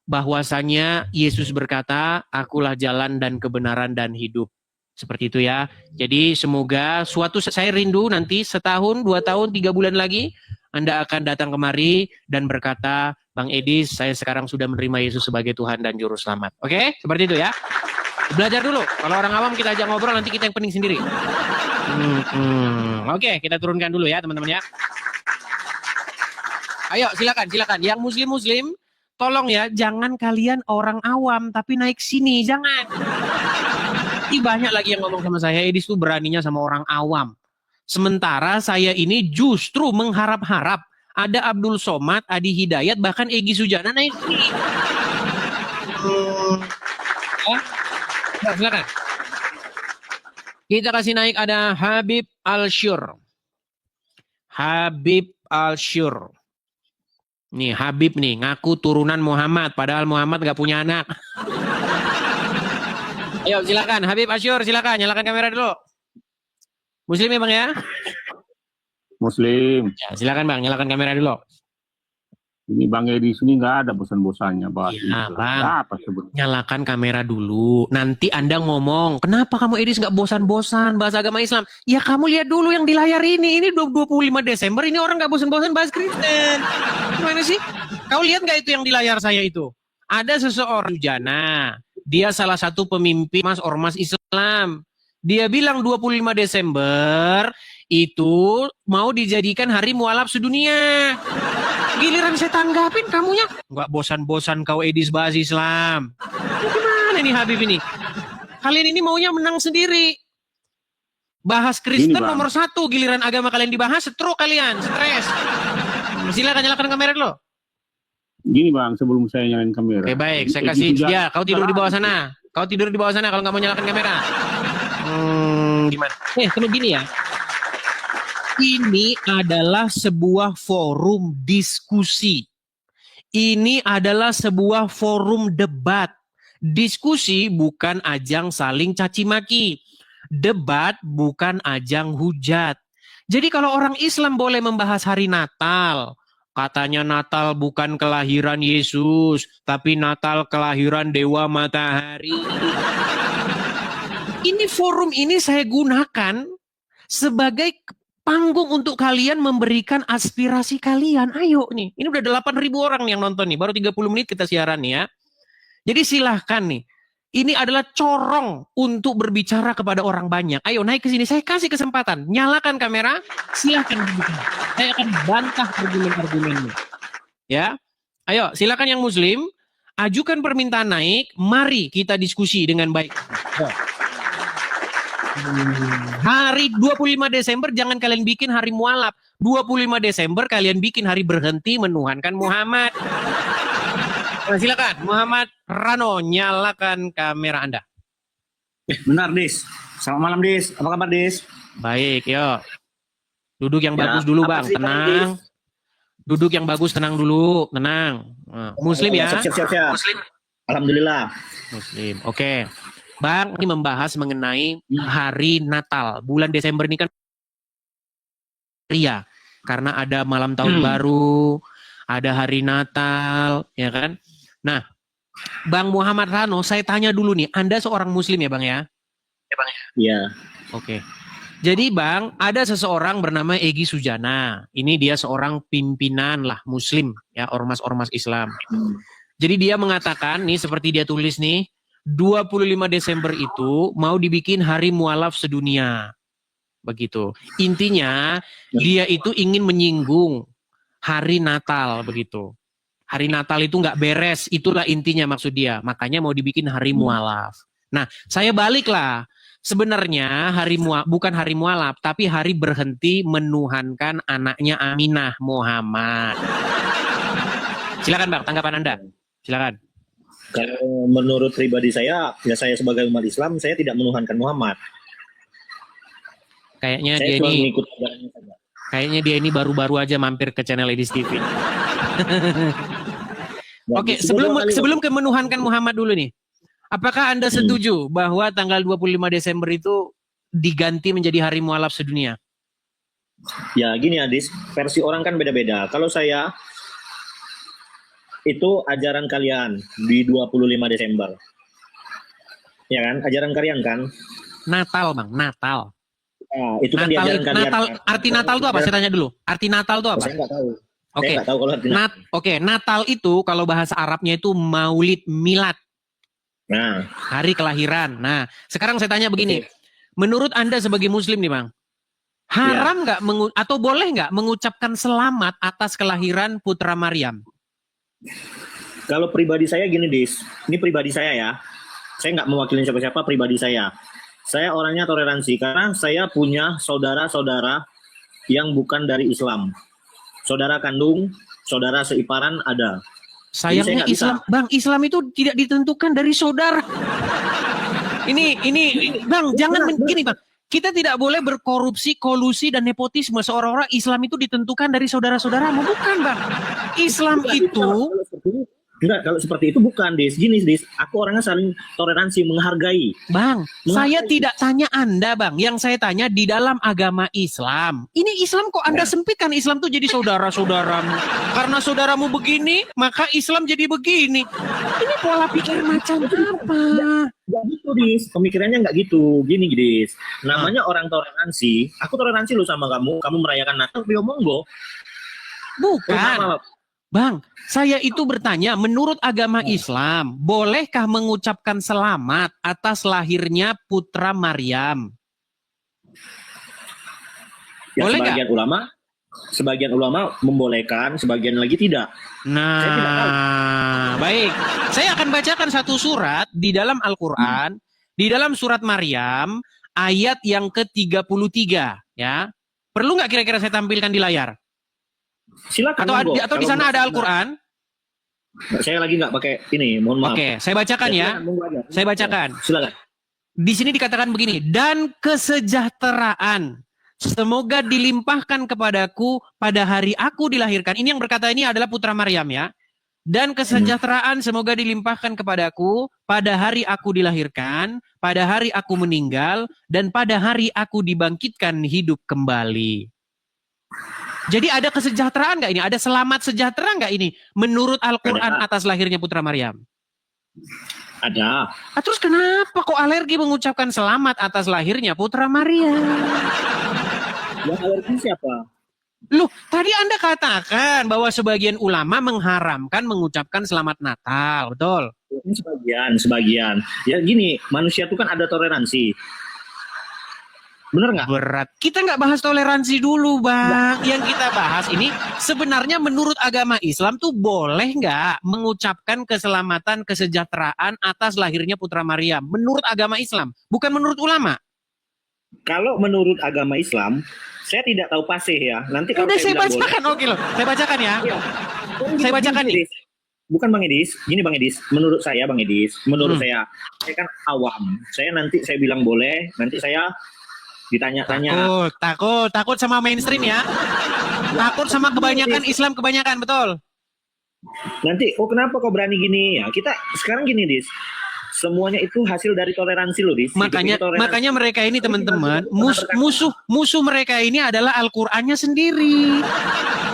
bahwasanya Yesus berkata, akulah jalan dan kebenaran dan hidup. Seperti itu ya. Jadi semoga saya rindu nanti setahun, 2 tahun, 3 bulan lagi Anda akan datang kemari dan berkata, Bang Edis, saya sekarang sudah menerima Yesus sebagai Tuhan dan Juru Selamat. Oke? Seperti itu ya. Belajar dulu. Kalau orang awam kita ajak ngobrol, nanti kita yang pening sendiri. Oke, kita turunkan dulu ya teman-teman ya. Ayo silakan. Yang muslim-muslim, tolong ya, jangan kalian orang awam tapi naik sini, jangan. Ini banyak lagi yang ngomong sama saya, Edis tuh beraninya sama orang awam. Sementara saya ini justru mengharap-harap ada Abdul Somad, Adi Hidayat, bahkan Egy Sujana naik sini. Ya, silakan. Kita kasih naik ada Habib Al-Syur. Nih Habib nih, ngaku turunan Muhammad, padahal Muhammad gak punya anak. Ayo silakan Habib Asyur, silakan nyalakan kamera dulu. Muslim ya Bang ya? Muslim. Ya, silakan Bang, nyalakan kamera dulu. Ini Bang Edi sini nggak ada bosan-bosannya bahas Ya, Islam. Bang. Apa sebenarnya? Nyalakan kamera dulu. Nanti Anda ngomong, kenapa kamu Edis nggak bosan-bosan bahas agama Islam? Ya kamu lihat dulu yang di layar ini. Ini 25 Desember, ini orang nggak bosan-bosan bahas Kristen. Gimana sih? Kau lihat nggak itu yang di layar saya itu? Ada seseorang Jana. Dia salah satu pemimpin ormas Islam. Dia bilang 25 Desember itu mau dijadikan hari mualaf sedunia. Giliran saya tanggapin kamunya. Nggak bosan-bosan kau Edis bahas Islam. Ini gimana nih Habib ini? Kalian ini maunya menang sendiri. Bahas Kristen Bang. nomor 1, giliran agama kalian dibahas, stroke kalian, stres. Silakan nyalakan kamera lo. Gini Bang, sebelum saya nyalain kamera. Oke baik, saya kasih dia. Kau tidur di bawah sana. Kau tidur di bawah sana kalau nggak mau nyalakan kamera. Gimana? Kalau gini ya. Ini adalah sebuah forum diskusi. Ini adalah sebuah forum debat. Diskusi bukan ajang saling caci maki. Debat bukan ajang hujat. Jadi kalau orang Islam boleh membahas hari Natal, katanya Natal bukan kelahiran Yesus, tapi Natal kelahiran Dewa Matahari. Ini forum ini saya gunakan sebagai panggung untuk kalian memberikan aspirasi kalian. Ayo nih, ini udah 8.000 orang yang nonton nih, baru 30 menit kita siaran nih ya. Jadi silahkan nih, ini adalah corong untuk berbicara kepada orang banyak. Ayo naik ke sini, saya kasih kesempatan. Nyalakan kamera, silahkan berbicara. Saya akan bantah argumen-argumennya. Ya, ayo silakan yang Muslim, ajukan permintaan naik, mari kita diskusi dengan baik. Hari 25 Desember jangan kalian bikin hari mualaf. 25 Desember kalian bikin hari berhenti menuhankan Muhammad. Nah, silakan Muhammad Rano, nyalakan kamera Anda. Benar, Dis. Selamat malam, Dis. Apa kabar, Dis? Baik, yuk. Duduk yang bagus dulu, Bang. Tenang. Duduk yang bagus, tenang dulu. Tenang. Nah, Muslim ya? Siap. Muslim. Alhamdulillah. Muslim. Oke. Bang, ini membahas mengenai hari Natal. Bulan Desember ini kan ria. Karena ada malam tahun baru, ada hari Natal, ya kan? Nah, Bang Muhammad Rano, saya tanya dulu nih, Anda seorang Muslim ya Bang ya? Ya Bang ya? Iya. Oke. Jadi Bang, ada seseorang bernama Egy Sujana. Ini dia seorang pimpinan lah Muslim, ya ormas-ormas Islam. Jadi dia mengatakan nih, seperti dia tulis nih, 25 Desember itu mau dibikin hari mualaf sedunia. Begitu. Intinya dia itu ingin menyinggung hari Natal begitu. Hari Natal itu nggak beres, itulah intinya maksud dia. Makanya mau dibikin hari mualaf. Nah, saya baliklah. Sebenarnya bukan hari mualaf, tapi hari berhenti menuhankan anaknya Aminah Muhammad. Silakan Bang, tanggapan Anda. Silakan. Kalau menurut pribadi saya, ya saya sebagai umat Islam, saya tidak menuhankan Muhammad. Kayaknya Saya dia cuma ini mengikut ajarannya saja. Kayaknya dia ini baru-baru aja mampir ke channel Edis TV. Oke, sebelum ke menuhankan Muhammad dulu nih. Apakah Anda setuju bahwa tanggal 25 Desember itu diganti menjadi hari mualaf sedunia? Ya gini Adis, versi orang kan beda-beda. Kalau saya, itu ajaran kalian di 25 Desember. Ya kan, ajaran kalian kan? Natal Bang, Natal. Nah, itu kan diajaran kalian. Arti Natal itu apa? Saya tanya dulu. Arti Natal itu apa? Saya nggak tahu. Oke. Saya nggak tahu kalau arti Natal. Oke, Natal itu kalau bahasa Arabnya itu Maulid Milad. Nah, Hari kelahiran. Nah, sekarang saya tanya begini. Menurut Anda sebagai Muslim nih Bang, haram nggak atau boleh nggak mengucapkan selamat atas kelahiran putra Maryam? kalau pribadi saya gini Dis, ini pribadi saya ya. Saya nggak mewakili siapa-siapa, pribadi saya. Saya orangnya toleransi karena saya punya saudara-saudara yang bukan dari Islam. Saudara kandung, saudara seiparan ada. Sayangnya Islam, Bang, Islam itu tidak ditentukan dari saudara. Ini Bang, jangan gini Bang. Kita tidak boleh berkorupsi, kolusi dan nepotisme seolah-olah Islam itu ditentukan dari saudara-saudaramu, bukan Bang. Islam itu Kalau seperti itu bukan, Dis. Gini, Dis. Aku orangnya saling toleransi, menghargai. Bang, saya tidak tanya Anda, Bang. Yang saya tanya di dalam agama Islam. Ini Islam kok Anda sempitkan? Islam tuh jadi saudara-saudaramu. Karena saudaramu begini, maka Islam jadi begini. Ini pola pikir macam apa? Gak gitu, Dis. Pemikirannya nggak gitu. Gini, Dis. Namanya orang toleransi. Aku toleransi lu sama kamu. Kamu merayakan Natal, yo monggo. Bukan. Bang, saya itu bertanya, menurut agama Islam, bolehkah mengucapkan selamat atas lahirnya putra Maryam? Ya, Boleh sebagian ulama membolehkan, sebagian lagi tidak. Saya tidak tahu. Nah, baik. Saya akan bacakan satu surat di dalam Al-Quran Di dalam surat Maryam ayat yang ke-33 ya. Perlu nggak kira-kira saya tampilkan di layar? Silakan. Atau monggo. di Kalau sana ada Mas- Al-Qur'an? Saya lagi nggak pakai ini, mohon maaf. Oke, saya bacakan ya. Silakan, monggo aja. Saya bacakan. Silakan. Di sini dikatakan begini, dan kesejahteraan semoga dilimpahkan kepadaku pada hari aku dilahirkan. Ini yang berkata ini adalah putra Maryam ya. Dan kesejahteraan semoga dilimpahkan kepadaku pada hari aku dilahirkan, pada hari aku meninggal, dan pada hari aku dibangkitkan hidup kembali. Jadi ada kesejahteraan nggak ini? Ada selamat sejahtera nggak ini? Menurut Al-Quran atas lahirnya putra Maryam. Ada. Terus kenapa kok alergi mengucapkan selamat atas lahirnya putra Maryam? Yang alergi siapa? Loh, tadi Anda katakan bahwa sebagian ulama mengharamkan mengucapkan selamat Natal, betul? Ini sebagian. Ya gini, manusia itu kan ada toleransi. Bener nggak? Berat. Kita nggak bahas toleransi dulu, Bang. Yang kita bahas ini sebenarnya menurut agama Islam tuh boleh nggak mengucapkan keselamatan, kesejahteraan atas lahirnya putra Maryam? Menurut agama Islam, bukan menurut ulama. Kalau menurut agama Islam, saya tidak tahu fasih ya. Nanti kalau Udah saya bilang bacakan, oke loh. Saya bacakan ya. Iya. Saya bacakan Gini, nih. Edis. Bukan Bang Edis, gini Bang Edis, menurut saya Bang Edis, menurut saya kan awam. Saya nanti saya bilang boleh, nanti saya ditanya-tanya. Takut sama mainstream ya. Takut sama kebanyakan Islam kebanyakan, betul. Nanti, kenapa kok berani gini ya? Kita sekarang gini, Dis. Semuanya itu hasil dari toleransi loh, Dis. Makanya mereka ini teman-teman, musuh mereka ini adalah Al-Qur'annya sendiri.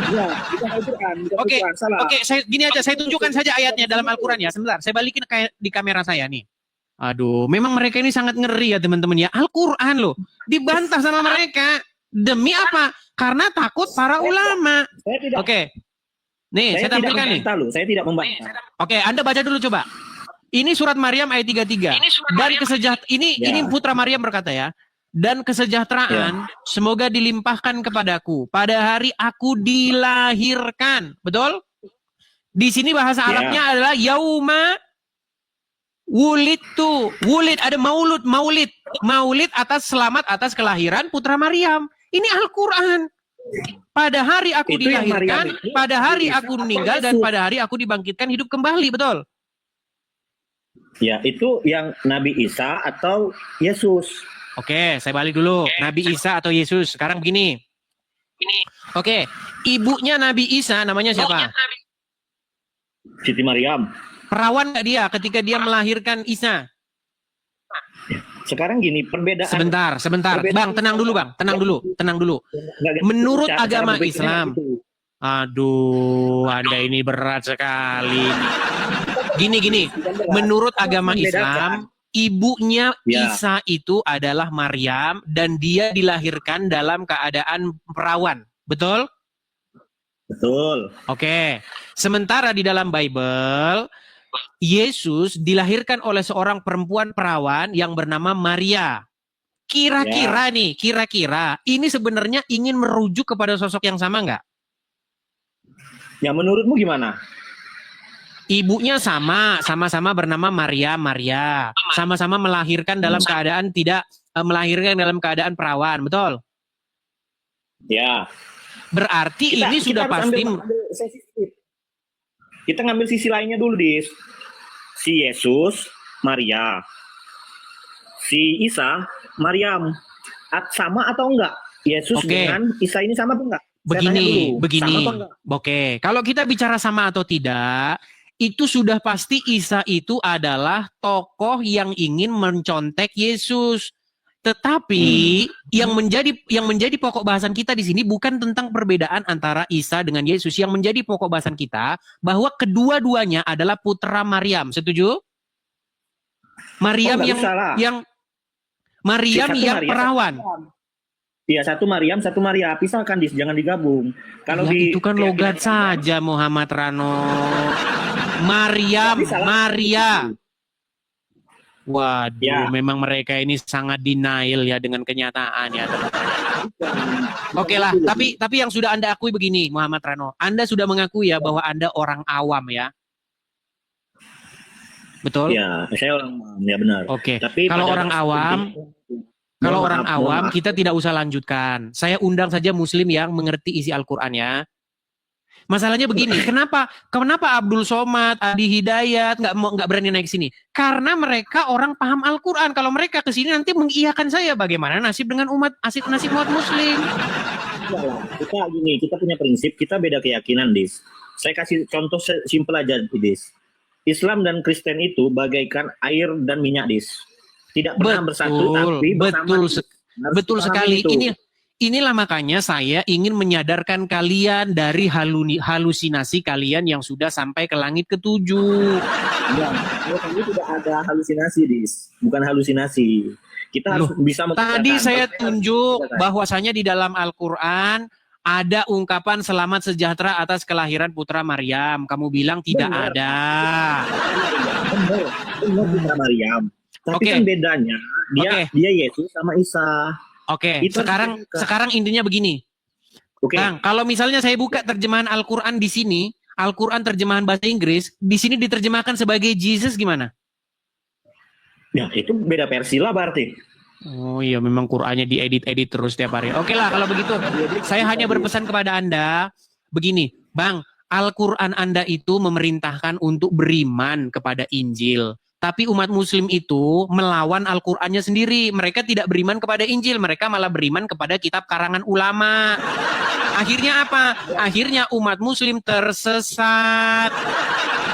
Ya, bukan Al-Quran, Oke, salah. gini aja, saya tunjukkan saja ayatnya dalam Al-Quran ya. Sebentar, saya balikin kayak di kamera saya nih. Aduh, memang mereka ini sangat ngeri ya teman-teman ya. Al-Quran loh, dibantah sama mereka. Demi apa? Karena takut para ulama. Oke, nih saya tampilkan nih. Saya tidak membantah. Oke, Anda baca dulu coba. Ini surat Maryam ayat 33. Dan ini putra Maryam berkata ya. Dan kesejahteraan semoga dilimpahkan kepadaku pada hari aku dilahirkan. Betul? Di sini bahasa Arabnya adalah yauma wulidtu. Wulid ada maulid atas selamat atas kelahiran putra Maryam. Ini Al-Qur'an. Pada hari aku dilahirkan, pada hari aku meninggal, dan pada hari aku dibangkitkan hidup kembali. Betul? Ya, itu yang Nabi Isa atau Yesus. Oke, saya balik dulu. Nabi Isa atau Yesus. Sekarang begini. Oke, ibunya Nabi Isa namanya siapa? Siti Maryam. Perawan nggak dia ketika dia melahirkan Isa? Sekarang gini, perbedaan. Sebentar. Bang, tenang dulu Bang. Tenang dulu. Menurut agama Islam. Aduh, Anda ini berat sekali. Gini. Menurut agama Islam, ibunya Isa itu adalah Maryam dan dia dilahirkan dalam keadaan perawan. Betul? Betul. Oke. Sementara di dalam Bible, Yesus dilahirkan oleh seorang perempuan perawan yang bernama Maria. Kira-kira ini sebenarnya ingin merujuk kepada sosok yang sama nggak? Ya, menurutmu gimana? Ibunya sama-sama bernama Maria. Sama-sama melahirkan dalam keadaan melahirkan dalam keadaan perawan, betul? Ya. Berarti ini sudah pasti. Kita ngambil sisi lainnya dulu, Dis. Si Yesus, Maria. Si Isa, Maryam. Sama atau enggak? Yesus dengan Isa ini sama atau enggak? Begini. Oke, kalau kita bicara sama atau tidak, itu sudah pasti Isa itu adalah tokoh yang ingin mencontek Yesus. Tetapi yang menjadi pokok bahasan kita di sini bukan tentang perbedaan antara Isa dengan Yesus. Yang menjadi pokok bahasan kita bahwa kedua-duanya adalah putra Maryam. Setuju? Maryam yang perawan. Iya, satu Maryam, satu Maria. Pisahkan, jangan digabung. Kalau itu kan logat saja Muhammad Rano. Maria. Waduh, memang mereka ini sangat denial ya dengan kenyataan ya. Oke lah, tapi yang sudah Anda akui begini, Muhammad Rano. Anda sudah mengakui ya bahwa Anda orang awam ya. Betul? Ya, saya orang awam, ya benar. Oke. Tapi Kalau pada orang awam, Mohon orang maaf, awam mohon maaf. kita tidak usah lanjutkan. Saya undang saja muslim yang mengerti isi Al-Qur'an ya. Masalahnya begini, kenapa Abdul Somad, Adi Hidayat nggak berani naik sini? Karena mereka orang paham Al-Qur'an. Kalau mereka ke sini nanti mengiyakan saya, bagaimana nasib dengan nasib umat muslim? Enggak lah. Kita punya prinsip, kita beda keyakinan, Dis. Saya kasih contoh simpel aja, Dis. Islam dan Kristen itu bagaikan air dan minyak, Dis. Tidak pernah bersatu, tapi betul sekali. Inilah makanya saya ingin menyadarkan kalian dari halusinasi kalian yang sudah sampai ke langit ketujuh. Ini tidak ada halusinasi, Dis. Bukan halusinasi. Kita harus bisa tadi saya tunjuk bahwasanya di dalam Al-Qur'an ada ungkapan selamat sejahtera atas kelahiran putra Maryam. Kamu bilang tidak ada. Benar putra Maryam. Tapi kan bedanya dia Yesus sama Isa. Oke, sekarang intinya begini. Bang, kalau misalnya saya buka terjemahan Al-Qur'an di sini, Al-Qur'an terjemahan bahasa Inggris, di sini diterjemahkan sebagai Jesus gimana? Ya, itu beda versi lah berarti. Oh iya, memang Qur'annya diedit-edit terus tiap hari. Oke lah, kalau begitu. Saya hanya berpesan kepada Anda, begini, Bang, Al-Qur'an Anda itu memerintahkan untuk beriman kepada Injil. Tapi umat muslim itu melawan Al-Qur'annya sendiri. Mereka tidak beriman kepada Injil, mereka malah beriman kepada kitab karangan ulama. Akhirnya apa? Akhirnya umat muslim tersesat.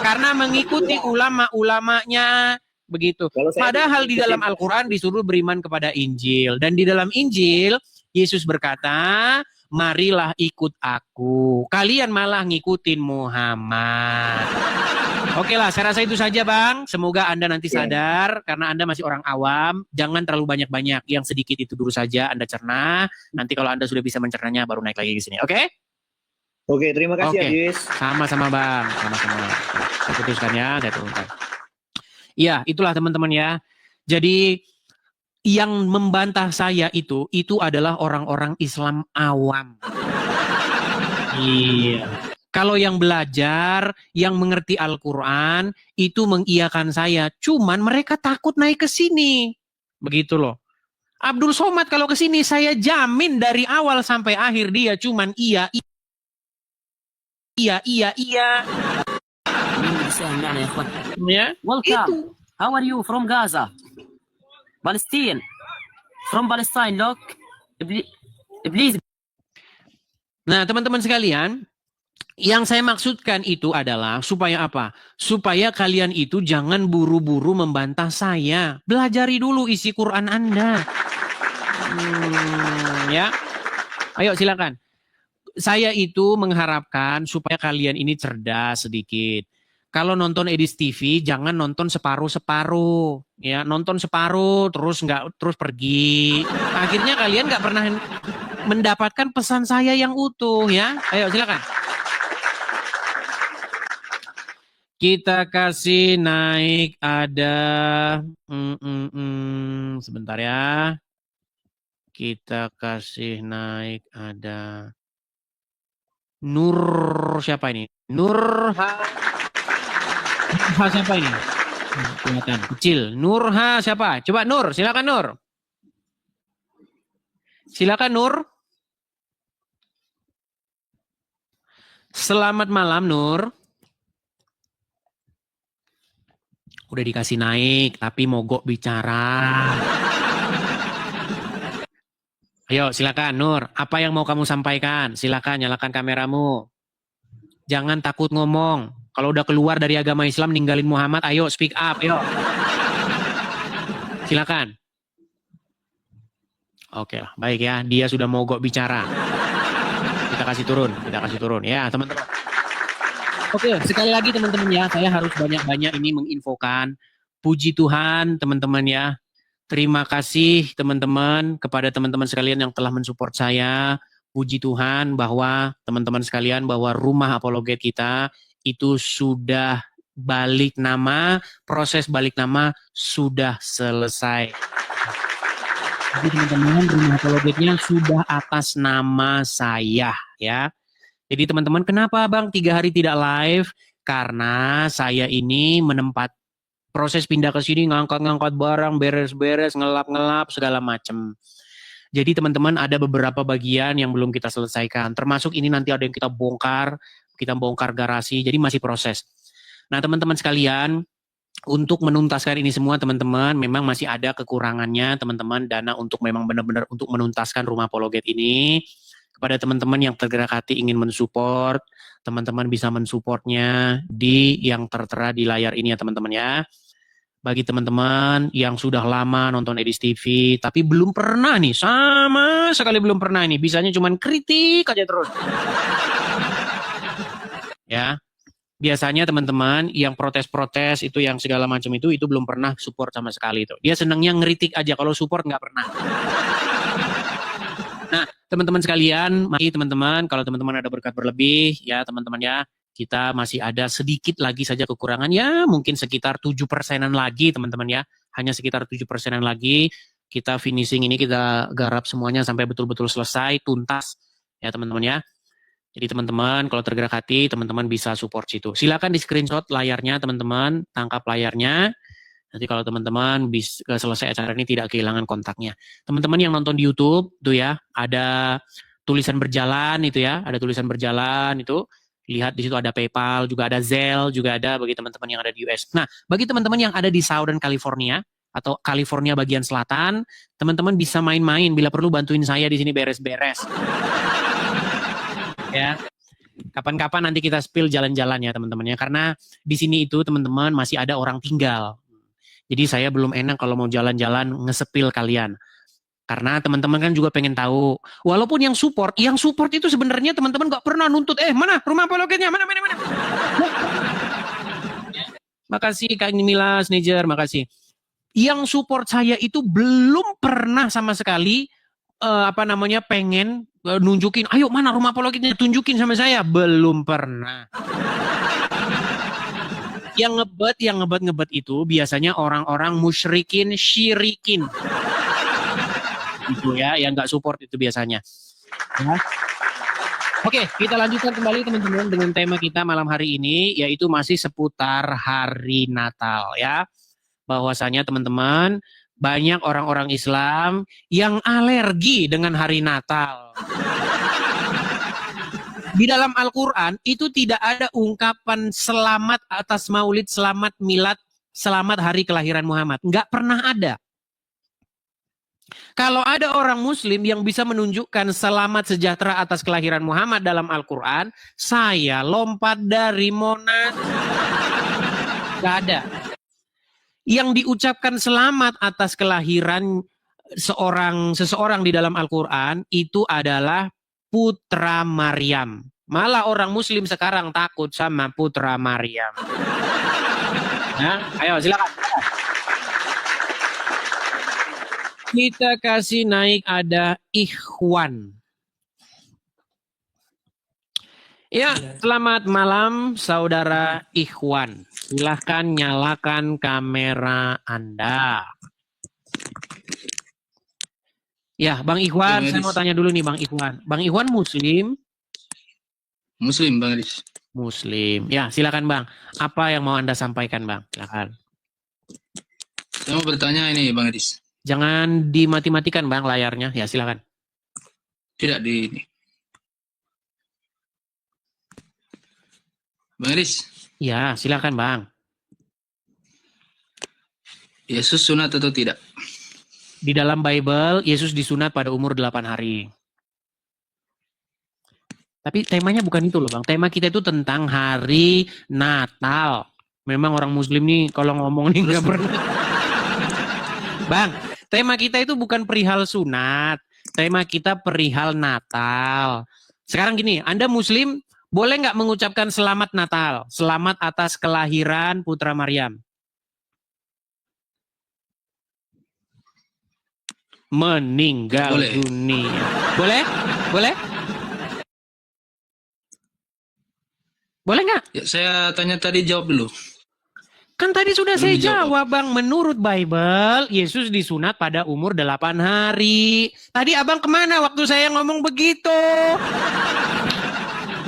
Karena mengikuti ulama-ulamanya. Begitu. Padahal di dalam Al-Quran disuruh beriman kepada Injil. Dan di dalam Injil, Yesus berkata, marilah ikut aku. Kalian malah ngikutin Muhammad. Oke lah, saya rasa itu saja Bang. Semoga Anda nanti sadar, karena Anda masih orang awam. Jangan terlalu banyak-banyak. Yang sedikit itu dulu saja Anda cerna. Nanti kalau Anda sudah bisa mencernanya, baru naik lagi ke sini. Oke? Oke, terima kasih Adis. Sama-sama Bang. Sama-sama. Saya putuskan ya, saya turunkan. Ya, itulah teman-teman ya. Jadi yang membantah saya itu adalah orang-orang Islam awam. Iya. Kalau yang belajar, yang mengerti Al-Quran, itu mengiyakan saya. Cuman mereka takut naik ke sini. Begitu loh. Abdul Somad kalau ke sini, saya jamin dari awal sampai akhir dia cuman iya. Ya, welcome. How are you from Gaza? Palestine. From Palestine, look. Please. Nah, teman-teman sekalian, yang saya maksudkan itu adalah supaya apa? Supaya kalian itu jangan buru-buru membantah saya. Belajari dulu isi Quran Anda. Ya. Ayo silakan. Saya itu mengharapkan supaya kalian ini cerdas sedikit. Kalau nonton Edis TV jangan nonton separuh-separuh, ya nonton separuh terus pergi. Akhirnya kalian nggak pernah mendapatkan pesan saya yang utuh ya. Ayo silakan. Kita kasih naik ada sebentar ya. Kita kasih naik ada Nur siapa ini? Nurha siapa ini? Kelihatan kecil. Nurha siapa? Coba Nur, silakan Nur. Silakan Nur. Selamat malam Nur. Udah dikasih naik tapi mogok bicara. Ayo silakan Nur, apa yang mau kamu sampaikan? Silakan nyalakan kameramu. Jangan takut ngomong. Kalau udah keluar dari agama Islam ninggalin Muhammad, ayo speak up, ayo. Silakan. Oke lah, baik ya. Dia sudah mogok bicara. Kita kasih turun ya, teman-teman. Oke, sekali lagi teman-teman ya, saya harus banyak-banyak ini menginfokan. Puji Tuhan teman-teman ya. Terima kasih teman-teman kepada teman-teman sekalian yang telah mensupport saya. Puji Tuhan bahwa teman-teman sekalian bahwa rumah apologet kita itu sudah balik nama, proses balik nama sudah selesai. Jadi teman-teman rumah apologetnya sudah atas nama saya ya. Jadi teman-teman kenapa Bang 3 hari tidak live? Karena saya ini Proses pindah ke sini, ngangkat-ngangkat barang, beres-beres, ngelap-ngelap, segala macam. Jadi teman-teman ada beberapa bagian yang belum kita selesaikan. Termasuk ini nanti ada yang kita bongkar garasi, jadi masih proses. Nah teman-teman sekalian, untuk menuntaskan ini semua teman-teman, memang masih ada kekurangannya teman-teman, dana untuk memang benar-benar untuk menuntaskan rumah Apologet ini. Kepada teman-teman yang tergerak hati ingin mensupport, teman-teman bisa mensupportnya di yang tertera di layar ini ya teman-teman ya. Bagi teman-teman yang sudah lama nonton Edis TV, tapi belum pernah nih, sama sekali belum pernah nih, bisanya cuman kritik aja terus. Ya, biasanya teman-teman yang protes-protes itu yang segala macam itu belum pernah support sama sekali itu. Dia senangnya ngeritik aja, kalau support nggak pernah. Nah, teman-teman sekalian, mari teman-teman, kalau teman-teman ada berkat berlebih, ya teman-teman ya, kita masih ada sedikit lagi saja kekurangan, ya mungkin sekitar 7%-an lagi teman-teman ya, hanya sekitar 7%-an lagi, kita finishing ini, kita garap semuanya sampai betul-betul selesai, tuntas, ya teman-teman ya. Jadi teman-teman, kalau tergerak hati, teman-teman bisa support situ. Silakan di screenshot layarnya teman-teman, tangkap layarnya, nanti kalau teman-teman bisa selesai acara ini tidak kehilangan kontaknya. Teman-teman yang nonton di YouTube, tuh ya, ada tulisan berjalan itu ya, ada tulisan berjalan itu, lihat di situ ada PayPal, juga ada Zelle, juga ada bagi teman-teman yang ada di US. Nah, bagi teman-teman yang ada di Southern California atau California bagian selatan, teman-teman bisa main-main bila perlu bantuin saya di sini beres-beres. Ya. Kapan-kapan nanti kita spill jalan-jalan ya teman-teman ya, karena di sini itu teman-teman masih ada orang tinggal. Jadi saya belum enak kalau mau jalan-jalan nge-spill kalian. Karena teman-teman kan juga pengen tahu, walaupun yang support itu sebenarnya teman-teman nggak pernah nuntut, mana rumah Apologetnya, mana. Makasih Kak Mila, Snejer, makasih. Yang support saya itu belum pernah sama sekali, pengen nunjukin, ayo mana rumah Apologetnya, tunjukin sama saya, belum pernah. Yang ngebet itu biasanya orang-orang musyrikin, syirikin. Itu ya, yang nggak support itu biasanya. Ya. Oke, kita lanjutkan kembali teman-teman dengan tema kita malam hari ini, yaitu masih seputar hari Natal ya. Bahwasanya teman-teman, banyak orang-orang Islam yang alergi dengan hari Natal. Di dalam Al-Quran itu tidak ada ungkapan selamat atas maulid, selamat milad, selamat hari kelahiran Muhammad. Nggak pernah ada. Kalau ada orang muslim yang bisa menunjukkan selamat sejahtera atas kelahiran Muhammad dalam Al-Quran, saya lompat dari Monas. Gak ada. Yang diucapkan selamat atas kelahiran seseorang di dalam Al-Quran itu adalah putra Maryam. Malah orang muslim sekarang takut sama putra Maryam. Nah, ayo silakan. Kita kasih naik ada Ikhwan. Ya, selamat malam saudara Ikhwan. Silahkan nyalakan kamera Anda. Ya, Bang Ikhwan, saya mau tanya dulu nih Bang Ikhwan. Bang Ikhwan Muslim? Muslim, Bang Edis. Muslim. Ya, silakan Bang. Apa yang mau Anda sampaikan Bang? Silakan. Saya mau bertanya ini Bang Edis. Jangan dimati-matikan Bang layarnya. Ya, silakan. Tidak di ini. Bang Edis. Ya, silakan Bang. Yesus sunat atau tidak? Di dalam Bible, Yesus disunat pada umur 8 hari. Tapi temanya bukan itu loh Bang. Tema kita itu tentang hari Natal. Memang orang Muslim nih kalau ngomong nih nggak pernah. Bang, tema kita itu bukan perihal sunat. Tema kita perihal Natal. Sekarang gini, Anda Muslim boleh nggak mengucapkan selamat Natal? Selamat atas kelahiran Putra Maryam. Meninggal dunia. Boleh? Boleh? Boleh nggak? Ya, saya tanya tadi, jawab dulu. Kan tadi sudah saya jawab Bang. Menurut Bible, Yesus disunat pada umur 8 hari. Tadi Abang kemana waktu saya ngomong begitu?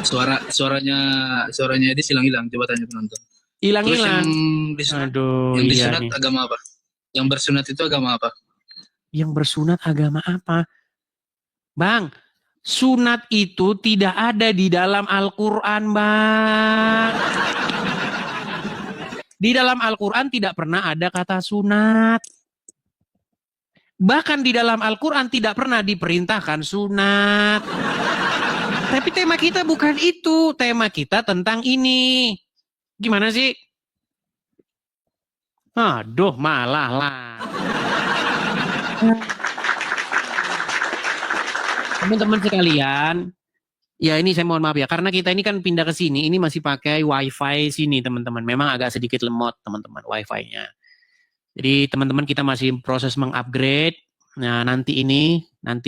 Suaranya Edis hilang-hilang. Coba tanya penonton. Terus Hilang-hilang. yang disunat, Aduh, yang iya disunat nih. agama apa? Yang bersunat itu agama apa? Yang bersunat agama apa? Bang, sunat itu tidak ada di dalam Al-Quran, Bang. Di dalam Al-Quran tidak pernah ada kata sunat. Bahkan di dalam Al-Quran tidak pernah diperintahkan sunat. Tapi tema kita bukan itu. Tema kita tentang ini. Gimana sih? Aduh, malah lah. Teman-teman sekalian, ya ini saya mohon maaf ya, karena kita ini kan pindah ke sini, ini masih pakai wifi sini teman-teman. Memang agak sedikit lemot teman-teman wifi-nya. Jadi teman-teman kita masih proses mengupgrade. Nah nanti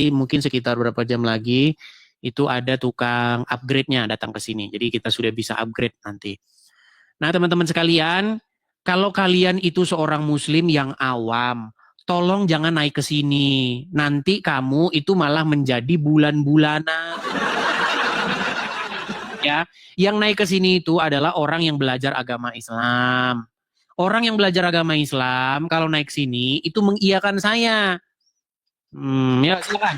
mungkin sekitar berapa jam lagi, itu ada tukang upgrade-nya datang ke sini. Jadi kita sudah bisa upgrade nanti. Nah teman-teman sekalian, kalau kalian itu seorang muslim yang awam, tolong jangan naik ke sini. Nanti kamu itu malah menjadi bulan-bulanan. Ya, yang naik ke sini itu adalah orang yang belajar agama Islam. Orang yang belajar agama Islam kalau naik sini itu mengiyakan saya. Ya silakan.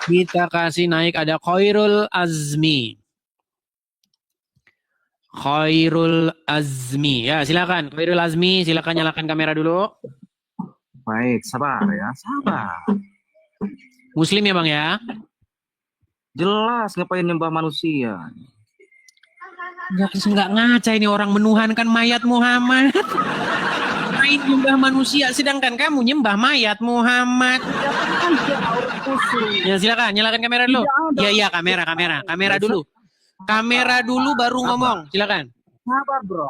Kita kasih naik ada Khairul Azmi. Khairul Azmi. Ya, silakan. Khairul Azmi, silakan nyalakan kamera dulu. Baik, sabar ya, sabar. Muslim ya, Bang ya? Jelas ngapain nyembah manusia. Nggak ngaca ini orang menuhankan mayat Muhammad. Main nyembah manusia, sedangkan kamu nyembah mayat Muhammad. Ya, silakan, nyalakan kamera dulu. Iya, kamera dulu. Kamera dulu baru ngomong, silakan. Sabar bro,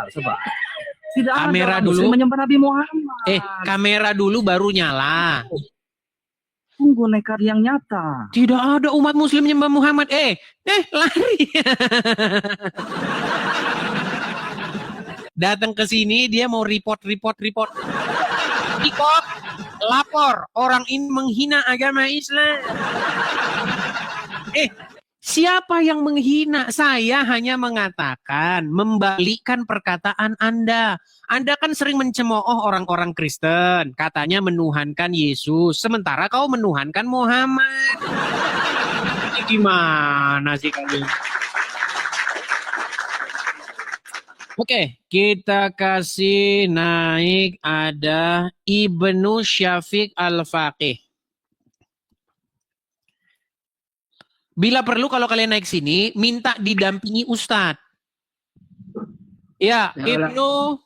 sabar. Tidak Kamera ada dulu. menyembah Nabi Muhammad. Kamera dulu baru nyala. Tunggu nekat yang nyata. Tidak ada umat muslim nyembah Muhammad. Lari. Datang ke sini dia mau report. Lapor orang ini menghina agama Islam. Siapa yang menghina? Saya hanya mengatakan, membalikkan perkataan Anda. Anda kan sering mencemooh orang-orang Kristen, katanya menuhankan Yesus, sementara kau menuhankan Muhammad. Ini gimana sih kalian? Oke, kita kasih naik ada Ibnu Syafiq Al-Faqih. Bila perlu kalau kalian naik sini, minta didampingi Ustadz. Ya, Ibnu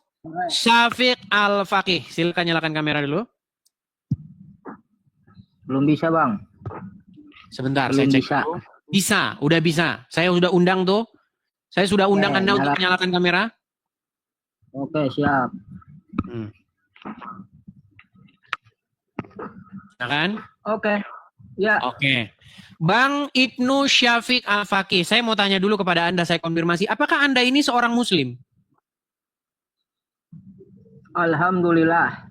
Syafiq Al-Faqih. Silakan nyalakan kamera dulu. Belum bisa, Bang. Sebentar, Belum saya cek bisa. dulu. Bisa, udah bisa. Saya sudah undang tuh. Saya sudah undang Anda untuk menyalakan kamera. Oke, siap. Ya kan? Oke. Ya. Oke. Bang Ibnu Syafiq Al-Faqih, saya mau tanya dulu kepada Anda, saya konfirmasi. Apakah Anda ini seorang Muslim? Alhamdulillah.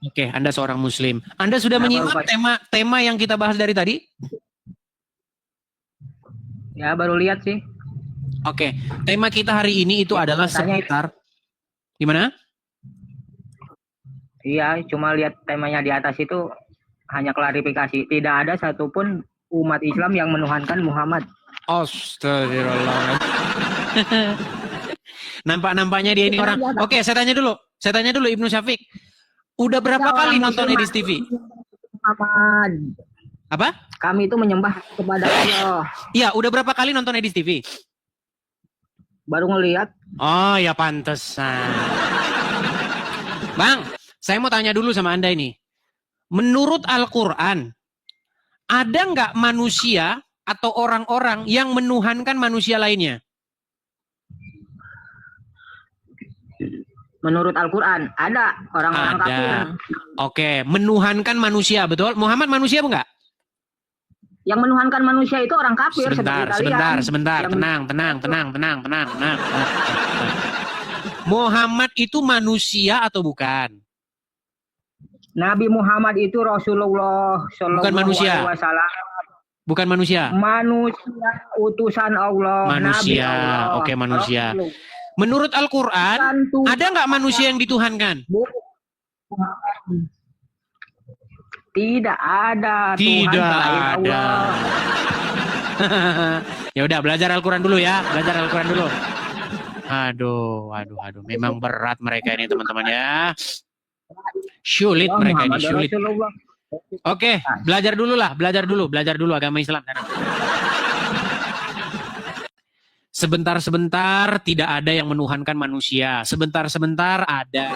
Oke, Anda seorang Muslim. Anda sudah menyimak tema yang kita bahas dari tadi? Ya, baru lihat sih. Oke, tema kita hari ini itu adalah seputar gimana? Iya, cuma lihat temanya di atas itu hanya klarifikasi. Tidak ada satupun umat Islam yang menuhankan Muhammad. Astagfirullah. Nampaknya dia ini orang. Oke, saya tanya dulu Ibnu Syafiq. Udah berapa kali nonton Edis TV? Muhammad. Apa? Kami itu menyembah kepada Allah. Iya, udah berapa kali nonton Edis TV? Baru ngelihat. Oh ya pantesan. Bang, saya mau tanya dulu sama Anda ini. Menurut Al-Quran, ada nggak manusia atau orang-orang yang menuhankan manusia lainnya? Menurut Al-Quran, ada orang-orang kafir. Oke, menuhankan manusia, betul? Muhammad manusia apa enggak? Yang menuhankan manusia itu orang kafir. Sebentar. Tenang. Muhammad itu manusia atau bukan? Nabi Muhammad itu Rasulullah Bukan manusia. SAW. Bukan manusia. Manusia utusan Allah. Nabi Manusia. Allah. Oke, manusia. Rasul. Menurut Al-Quran, Bukan Tuhan. ada nggak manusia yang dituhankan? Tidak ada. Tidak Tuhan selain ada. Allah. Ya udah, belajar Al-Quran dulu ya. Belajar Al-Quran dulu. Aduh. Memang berat mereka ini teman-teman ya. Sulit Ya, mereka ini, Muhammad sulit. Rasulullah. Oke, belajar dulu agama Islam. Sebentar-sebentar tidak ada yang menuhankan manusia. Sebentar-sebentar ada.